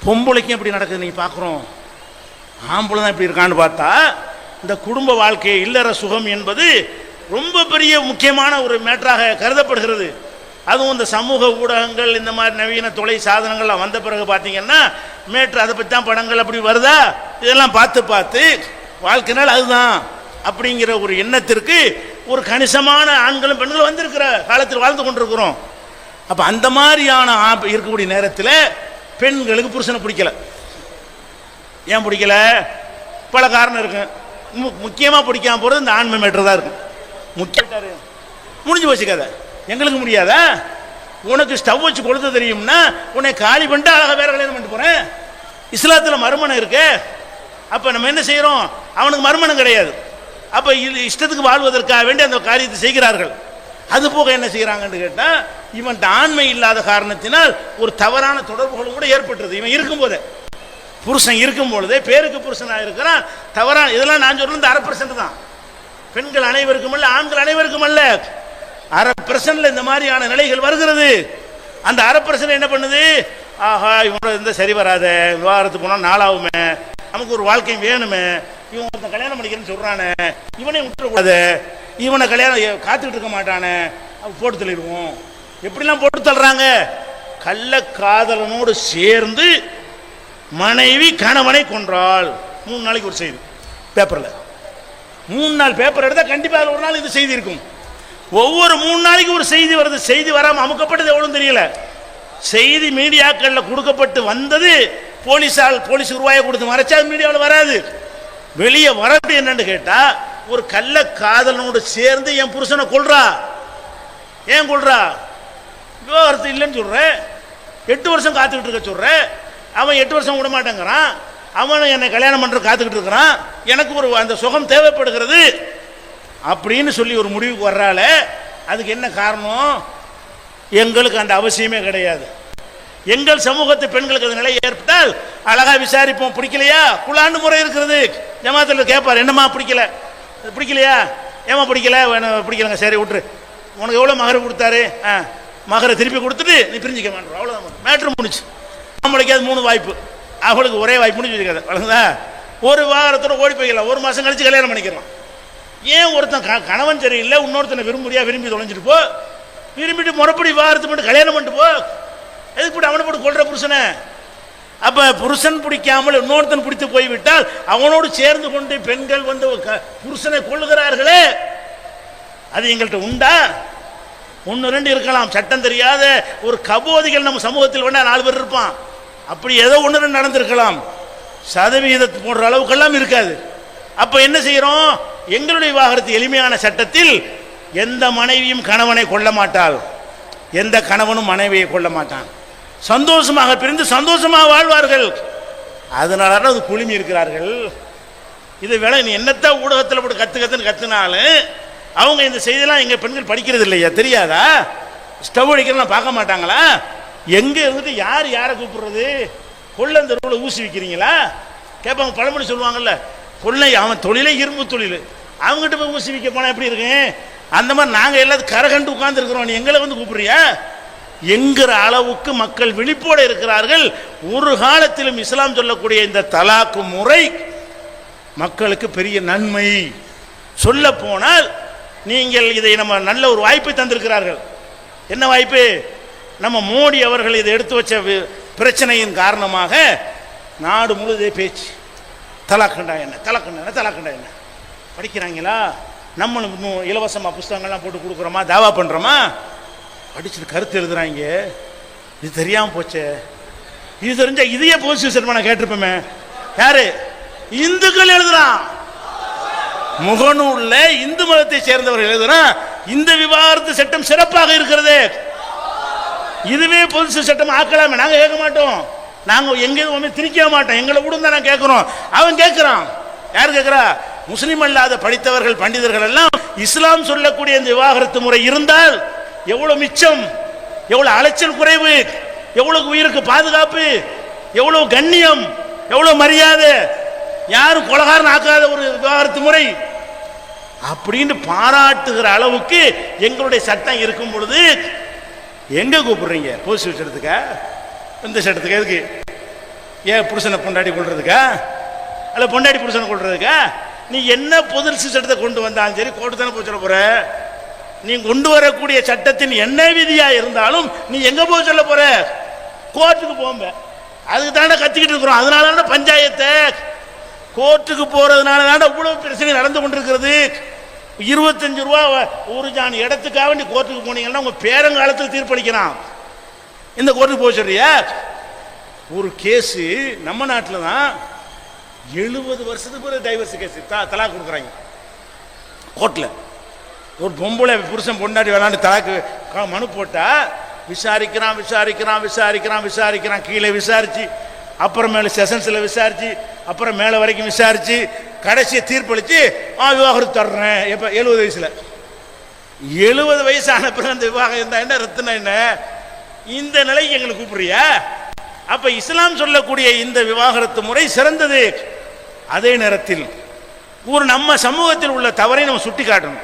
பொம்பளைக்கும் எப்படி நடக்குது நீங்க பாக்குறோம், ஆம்பளை தான் இப்படி இருக்கான்னு பார்த்தா இந்த குடும்ப வாழ்க்கை இல்லற சுகம் என்பது ரொம்ப பெரிய முக்கியமான ஒரு மேட்டராக கருதப்படுகிறது. அதுவும் இந்த சமூக ஊடகங்கள் இந்த மாதிரி நவீன தொலை சாதனங்கள்லாம் வந்த பிறகு பார்த்தீங்கன்னா மேட்ரு அதை பற்றி தான் படங்கள் அப்படி வருதா, இதெல்லாம் பார்த்து பார்த்து வாழ்க்கைனால் அதுதான் அப்படிங்கிற ஒரு எண்ணத்திற்கு ஒரு கணிசமான ஆண்களும் பெண்களும் வந்திருக்கிற காலத்தில் வாழ்ந்து கொண்டிருக்கிறோம். அப்போ அந்த மாதிரியான இருக்கக்கூடிய நேரத்தில் பெண்களுக்கு புருஷனை பிடிக்கல. ஏன் பிடிக்கல? பல காரணம் இருக்கு. முக்கியமாக பிடிக்காம போகிறது இந்த ஆண்மை மேட்ரு தான் இருக்கும். முக்கியம் முடிஞ்சு போச்சு கதை. எங்களுக்கு முடியாதா? உனக்கு ஸ்டவ் வச்சு கொளுத்த தெரியும்னா உன்னை காலி பண்ணிட்டு அழகாக வேற கல்யாணம் பண்ணிட்டு போறேன். இஸ்லாத்தில் மறுமணம் இருக்கு. அப்போ நம்ம என்ன செய்யறோம்? அவனுக்கு மறுமணம் கிடையாது. அப்போ இது இஷ்டத்துக்கு வாழ்வதற்காக வேண்டி அந்த காரியத்தை செய்கிறார்கள். அது போக என்ன செய்யறாங்கன்னு கேட்டால், இவன் ஆண்மை இல்லாத காரணத்தினால் ஒரு தவறான தொடர்புகளும் கூட ஏற்பட்டுருது. இவன் இருக்கும்போதே, புருஷன் இருக்கும் பொழுதே பேருக்கு புருஷனாக இருக்கிறான். தவறான இதெல்லாம் நான் சொல்றது 1/2% தான். பெண்கள் அனைவருக்கும் அல்ல, ஆண்கள் அனைவருக்கும் அல்ல. 1/2% இந்த மாதிரியான நிலைகள் வருகிறது. அந்த 1/2% என்ன பண்ணுது? ஆஹா, இவனோட இந்த சரி வராத, விவாகரத்து போனால் நாளாகுமே, நமக்கு ஒரு வாழ்க்கை வேணுமே, இவன் ஒருத்தன் கல்யாணம் பண்ணிக்கிறேன்னு சொல்றானே, இவனை விட்டுறக்கூடாது, இவனை கல்யாணம் காத்துக்கிட்டு இருக்க மாட்டானே, போட்டு தள்ளிடுவோம். எப்படிலாம் போட்டு தள்ளுறாங்க? கள்ள காதலனோடு சேர்ந்து மனைவி கணவனை கொன்றாள். 3 நாளைக்கு ஒரு செய்தி பேப்பர்ல. 3 நாள் பேப்பர் எடுத்தா கண்டிப்பா ஒரு நாள் இது செய்தி இருக்கும். ஒவ்வொரு 3 நாளைக்கு ஒரு செய்தி வருது. செய்தி வராம அமுக்கப்பட்டது எவ்வளவு தெரியல. செய்தி மீடியாக்கள்ல கொடுக்கப்பட்டு வந்தது, போலீஸ் ரூபாயை கொடுத்து மறைச்சா மீடியாவில் வராது. வெளியே வரது என்னன்னு கேட்டா, ஒரு கள்ள காதலனோடு சேர்ந்து என் புருஷனை கொல்றா. ஏன் கொல்றா? விவாகரத்து இல்லைன்னு சொல்கிறேன். 8 வருஷம் காத்துக்கிட்டு இருக்க சொல்கிறேன். அவன் 8 வருஷம் விட மாட்டேங்கிறான். அவன் என்னை கல்யாணம் பண்ணுற காத்துக்கிட்டு இருக்கிறான். எனக்கு ஒரு அந்த சுகம் தேவைப்படுகிறது அப்படின்னு சொல்லி ஒரு முடிவுக்கு வர்றால, அதுக்கு என்ன காரணம்? எங்களுக்கு அந்த அவசியமே கிடையாது. எங்கள் சமூகத்து பெண்களுக்கு அந்த நிலை ஏற்பட்டால் அழகா விசாரிப்போம். பிடிக்கலையா? குழாண்டு முறை இருக்கிறது. ஜமாத்தில் கேட்பார், என்னம்மா பிடிக்கலையா? ஏமா பிடிக்கல? பிடிக்கலங்க, சரி விட்டுரு. உனக்கு எவ்வளோ மகர் கொடுத்தாரு? மகரை திருப்பி கொடுத்துட்டு நீ பிரிஞ்சிக்க மாட்டோம், அவ்வளோதான். மேட்ரு முடிச்சு. நம்மளுக்கு அது 3 வாய்ப்பு, அவளுக்கு ஒரே வாய்ப்பு முடிஞ்சு வச்சுக்காது. வழங்குதா? ஒரு வாரத்தோட ஓடி போய்க்கலாம், 1 மாதம் கழிச்சு கல்யாணம் பண்ணிக்கலாம். ஏன் ஒருத்தன் கணவன் சரியில்லை, இன்னொருத்தனை விரும்பி தொலைஞ்சிட்டு போ, விரும்பிட்டு முறைப்படி விவாகரத்து பண்ணிட்டு கல்யாணம் பண்ணிட்டு போ. எதுக்கு போட்டு அவனை போட்டு கொள்ற புருஷனை? அப்ப புருஷன் பிடிக்காமல் இன்னொருத்தன் பிடித்து போய்விட்டால் அவனோடு சேர்ந்து கொண்டு பெண்கள் வந்து புருஷனை கொள்ளுகிறார்களே, அது எங்கள்கிட்ட உண்டா? 1-2 இருக்கலாம். சட்டம் தெரியாத ஒரு கபோதிகள் நம்ம சமூகத்தில் வேணா 4 பேர் இருப்பான். அப்படி ஏதோ 1-2 நடந்திருக்கலாம். சதவீதத்தை போடுற அளவுக்கெல்லாம் இருக்காது. அப்ப என்ன செய்யறோம்? எங்களுடைய விவாகரத்து எளிமையான சட்டத்தில் எந்த மனைவியும் கணவனை கொள்ள மாட்டாள், எந்த கணவனும் மனைவியை கொள்ள மாட்டான். சந்தோஷமாக பிரிந்து சந்தோஷமாக வாழ்வார்கள். அதனால அது குழுமி இருக்கிறார்கள். இதை வேலை நீ என்னத்தான் ஊடகத்தில் போட்டு கத்துன்னு கத்துனாலும் அவங்க இந்த செய்தியெல்லாம் எங்க பெண்கள் படிக்கிறது இல்லையா? தெரியாதா? ஸ்டவ் அடிக்கிறலாம் பார்க்க மாட்டாங்களா? எங்க இருந்துட்டு யாரை கூப்பிடுறது? கொள்ளந்தருவில் ஊசி விற்கிறீங்களா கேட்பாங்க. பழமொழி சொல்லுவாங்கல்ல, கொள்ளை அவன் தொழிலே இரும்பு தொழில், அவங்ககிட்ட போய் ஊசி விற்க போனா எப்படி இருக்கு? அந்த மாதிரி நாங்கள் எல்லாத்தையும் கரகண்டு உட்கார்ந்து இருக்கிறோம், நீ எங்களை வந்து கூப்பிடுறியா என்கிற அளவுக்கு மக்கள் விழிப்போடு இருக்கிறார்கள். ஒரு காலத்திலும் இஸ்லாம் சொல்லக்கூடிய இந்த தலாக்கு முறை மக்களுக்கு பெரிய நன்மை. சொல்ல போனால் நீங்கள் இதை நம்ம நல்ல ஒரு வாய்ப்பை தந்திருக்கிறார்கள். என்ன வாய்ப்பு? நம்ம மோடி அவர்கள் இதை எடுத்து வச்ச பிரச்சனையின் காரணமாக நாடு முழுதே பேச்சு. தலாக்கண்டா என்ன படிக்கிறாங்களா? நம்மளும் இன்னும் இலவசமாக புஸ்தகங்கள்லாம் போட்டு கொடுக்குறோமா, தாவா பண்ணுறோமா? படிச்சுட்டு கருத்து எழுதுறாங்க. இது தெரியாமல் போச்சே. இது தெரிஞ்சா இதையே போலீஸ் நான் கேட்டிருப்பேன். யாரு? இந்துக்கள் எழுதுறான். முகநூல்ல இந்து மதத்தை சேர்ந்தவர்கள் எழுதுறான், இந்த விவாகரத்து சட்டம் சிறப்பாக இருக்கிறது, இதுவே பொது சட்டம் ஆக்கலாமே. நாங்க கேட்க மாட்டோம், நாங்க எங்கேயும் திணிக்க மாட்டோம், எங்களை விடும் தான் கேட்கிறோம். அவன் கேட்கிறான். யார் கேட்கிறா? முஸ்லிம் அல்லாத படித்தவர்கள் பண்டிதர்கள் எல்லாம் இஸ்லாம் சொல்லக்கூடிய இந்த விவாகரத்து முறை இருந்தால் எவ்வளவு மிச்சம், எவ்வளவு அலைச்சல் குறைவு, எவ்வளவு உயிருக்கு பாதுகாப்பு, எவ்வளவு கண்ணியம், எவ்வளவு மரியாதை, யாரும் கொலகாரன் ஆக்காத ஒரு விவாகரத்து முறை அப்படின்னு பாராட்டுகிற அளவுக்கு எங்களுடைய சட்டம் இருக்கும் பொழுது எங்க கூப்பிடுறீங்க? போலீஸ் சட்டத்துக்கா? இந்த சட்டத்துக்கு எதுக்கு? ஏன் புருஷனை பொண்டாடி கொள்றதுக்கா? அல்ல பொண்டாடி புருஷனை கொள்றதுக்கா? நீ என்ன பொது சட்டத்தை கொண்டு வந்தாலும் சரி, கோர்ட்டு தானே போய் சொல்ல போற. நீ கொண்டு வரக்கூடிய சட்டத்தின் என்ன விதியா இருந்தாலும் நீ எங்க போய் சொல்ல போற? கோர்ட்டுக்கு போம்ப. அதுக்கு தானே கத்திக்கிட்டு இருக்கிறோம். அதனால தானே பஞ்சாயத்தை கோர்ட்டுக்கு போறதுனால தானே இவ்வளவு பிரச்சனை நடந்து கொண்டிருக்கிறது. 25 ரூபா ஒரு ஜான் இடத்துக்காக நீ கோர்ட்டுக்கு போனீங்கன்னா உங்க பேரங்காலத்தில் தீர்ப்பளிக்கிறான். இந்த கோர்ட்டுக்கு போக சொல்றியா? ஒரு கேஸ் நம்ம நாட்டில் தான் 70 வருஷத்துக்கு பிறகு டைவர்ஸ் கேஸ் தலாக் கொடுக்குறாங்க கோர்ட்ல. ஒரு பொம்பளை புருஷன் பொண்டாடி விளாண்டு தலாக்கு மனு போட்டா விசாரிக்கிறான், கீழே விசாரிச்சு, அப்புறம் மேல செஷன்ஸ்ல விசாரிச்சு, அப்புறம் மேல வரைக்கும் விசாரிச்சு, கடைசியை தீர்ப்பளிச்சு விவாகரத்து தர்றேன். எப்ப? 70 வயசுல. 70 வயசான பிறகு அந்த விவாகம் இருந்தா என்ன, ரத்துனா என்ன? இந்த நிலைக்கு எங்களுக்கு கூப்பிடுறியா? அப்ப இஸ்லாம் சொல்லக்கூடிய இந்த விவாகரத்து முறை சிறந்தது. அதே நேரத்தில் ஒரு நம்ம சமூகத்தில் உள்ள தவறை நம்ம சுட்டி காட்டணும்.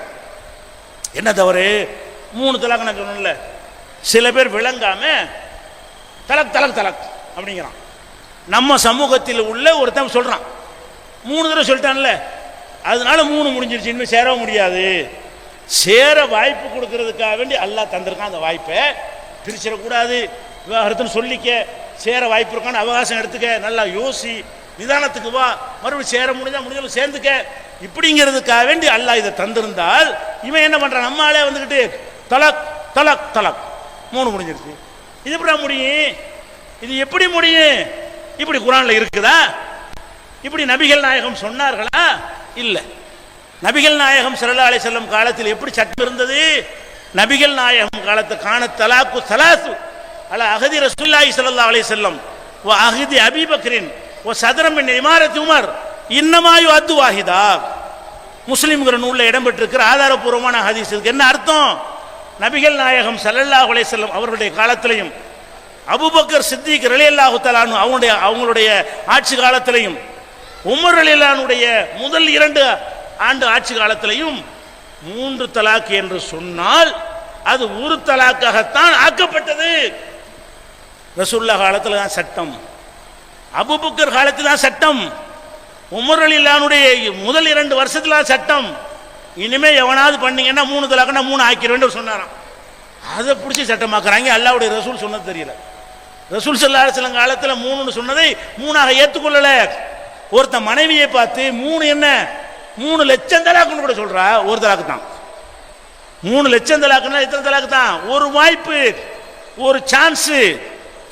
என்ன தவறு? 3 தலாக் நான் சொன்னேன்ல, சில பேர் விளங்காம தலக் தலக் தலக் அப்படிங்கிறான். நம்ம சமூகத்தில் உள்ள ஒருத்தன் சொல்றான், 3 தடவை சொல்லிட்டான்ல, அதனால 3 முடிஞ்சிருச்சு, இனிமேல் சேர முடியாது. சேர வாய்ப்பு கொடுக்கறதுக்காக வேண்டி அல்லாஹ் தந்திருக்கான். அந்த வாய்ப்பை பிரிச்சிடக்கூடாது. விவாகரத்துன்னு சொல்லிக்க, சேர வாய்ப்பு இருக்கான்னு அவகாசம் எடுத்துக்க, நல்லா யோசி, நிதானத்துக்கு வா, மறுபடியும் சேர முடிஞ்சாலும் சேர்ந்துக்க, இப்படிங்கிறதுக்காக வேண்டி அல்லாஹ் இதை தந்திருந்தால் இவன் என்ன பண்றான்? நம்மளாலே வந்துக்கிட்டு தலக் தலக் தலக் 3 முடிஞ்சிருச்சு. இது எப்படி முடியும்? இது எப்படி முடியும்? இப்படி குர்ஆன்ல இருக்குதா? இப்படி நபிகள் நாயகம் சொன்னார்களா? இல்ல. நபிகள் நாயகம் ஸல்லல்லாஹு அலைஹி வஸல்லம் காலத்தில் எப்படி சட்டம் இருந்தது? நபிகள் நாயகம் காலத்து காண தலாக்கு தலாசு அல அகதி ரசூலுல்லாஹி ஸல்லல்லாஹு அலைஹி வஸல்லம் வ அகதி அபீ பக்ரின் வ சதரம் மின் இமாரத் உமர் இன்னமா யுஅத்து வாஹிதா. முஸ்லிம்ங்கிற நூலில் இடம்பெற்றிருக்கிற ஆதாரபூர்வமான ஹதீஸ். இதுக்கு என்ன அர்த்தம்? நபிகள் நாயகம் ஸல்லல்லாஹு அலைஹி வஸல்லம் அவர்களுடைய காலத்திலையும் அபூபக்கர் சித்திக் ரலியல்லாஹு தஆலா அன்ஹு அவங்களுடைய ஆட்சி காலத்திலையும் உமர் ரலியல்லாஹு அன்ஹுடைய முதல் 2 ஆண்டு ஆட்சி காலத்திலையும் 3 தலாக் என்று சொன்னால் அது ஒரு தலாக்காகத்தான் ஆக்கப்பட்டது. ரசூலுல்லாஹ் காலத்தில் தான் சட்டம், அபூபக்கர் காலத்தில் தான் சட்டம், உமர் ரலியல்லாஹு அன்ஹுடைய முதல் 2 வருஷத்துல தான் சட்டம். இனிமே எவனாவது பண்ணீங்கன்னா 3 தலாக்னா 3 ஆக்கிடுவேன் சொன்னாராம். அதை பிடிச்சி சட்டமாக்குறாங்க. அல்லாஹ்வுடைய ரசூல் சொன்னது தெரியல. ரசூல் ஸல்லல்லாஹு அலைஹி வஸல்லம் காலத்தில் 3ன்னு சொன்னதை 3ஆக ஏற்றுக்கொள்ளல. ஒருத்த மனைவியை பார்த்து 3 என்ன 3 லட்சம் தலாக்குன்னு கூட சொல்றா. ஒரு தலாக்கு தான். 3 லட்சம் தலாக்குன்னா எத்தனை தலாக்கு தான்? ஒரு வாய்ப்பு, ஒரு சான்ஸ்.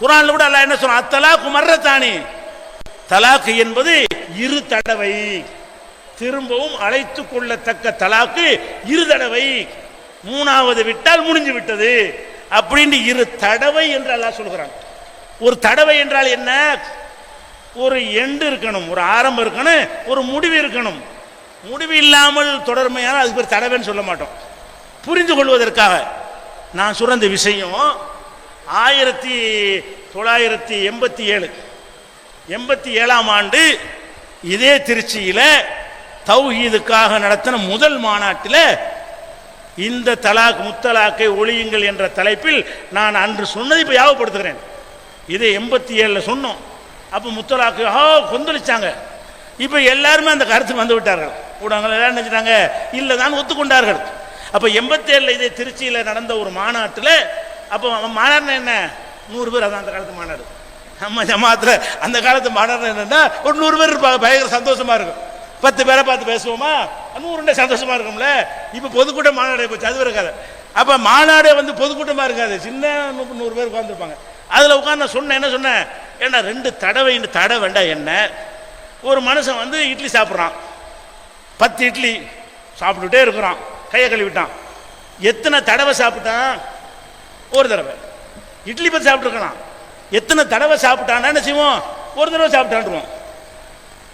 குர்ஆன்ல கூட அல்லாஹ் என்ன சொல்றான்? அத்தலாக்கு மர்ரத்தானி. தலாக்கு என்பது 2 தடவை, திரும்பவும் அழைத்து கொள்ளத்தக்க தலாக்கு 2 தடவை. 3வது விட்டால் முடிஞ்சு விட்டது அப்படின்னு 2 தடவை என்று அல்லாஹ் சொல்கிறான். ஒரு தடவை என்றால் என்ன? ஒரு எண்டு இருக்கணும், ஒரு ஆரம்பம் இருக்கணும், ஒரு முடிவு இருக்கணும். முடிவு இல்லாமல் தொடர்மையான அதுக்கு பேர் தடவைன்னு சொல்ல மாட்டோம். புரிந்து கொள்வதற்காக நான் சொல்ற இந்த விஷயம் 1987 ஆண்டு இதே திருச்சியில தௌஹீதுக்காக நடத்தின முதல் மாநாட்டில் இந்த தலாக் முத்தலாக்கை ஒழியுங்கள் என்ற தலைப்பில் நான் அன்று சொன்னதை இப்போ ஞாபகப்படுத்துகிறேன். இதே 87 சொன்னோம். அப்போ முத்தலாக்கு கொந்தளிச்சாங்க. இப்போ எல்லாருமே அந்த கருத்து வந்து விட்டார்கள். ஊடகங்கள் எல்லாம் நினைச்சிட்டாங்க இல்லை தான் ஒத்துக்கொண்டார்கள். அப்போ 87 இதே திருச்சியில் நடந்த ஒரு மாநாட்டில், அப்போ மாநாடு என்ன 100 பேர், அதான் அந்த காலத்து மாநாடு. நம்ம ஜமாத்தில் அந்த காலத்து மாநாடு என்னன்னா ஒரு 100 பேர் இருப்பாங்க. பயங்கர சந்தோஷமா இருக்கும். 10 பேரை பார்த்து பேசுவோமா, 100 சந்தோஷமா இருக்கும்ல. இப்போ பொதுக்கூட்ட மாநாடு போச்சு, அது இருக்காது. அப்போ மாநாடே வந்து பொதுக்கூட்டமாக இருக்காது, சின்ன 100 பேர் உட்காந்துருப்பாங்க. அதில் உட்காந்து நான் சொன்னேன், என்ன சொன்னேன், ஏன்னா 2 தடவை தடவை வேண்டாம். என்ன, ஒரு மனுஷன் வந்து இட்லி சாப்பிட்றான், 10 இட்லி சாப்பிட்டுட்டே இருக்கிறான், கையை கழுவிட்டான். எத்தனை தடவை சாப்பிட்டான்? ஒரு தடவை. இட்லி 10 சாப்பிட்டுருக்கான். எத்தனை தடவை சாப்பிட்டான்னா என்ன செய்வோம்? ஒரு தடவை சாப்பிட்டான்டுவோம்.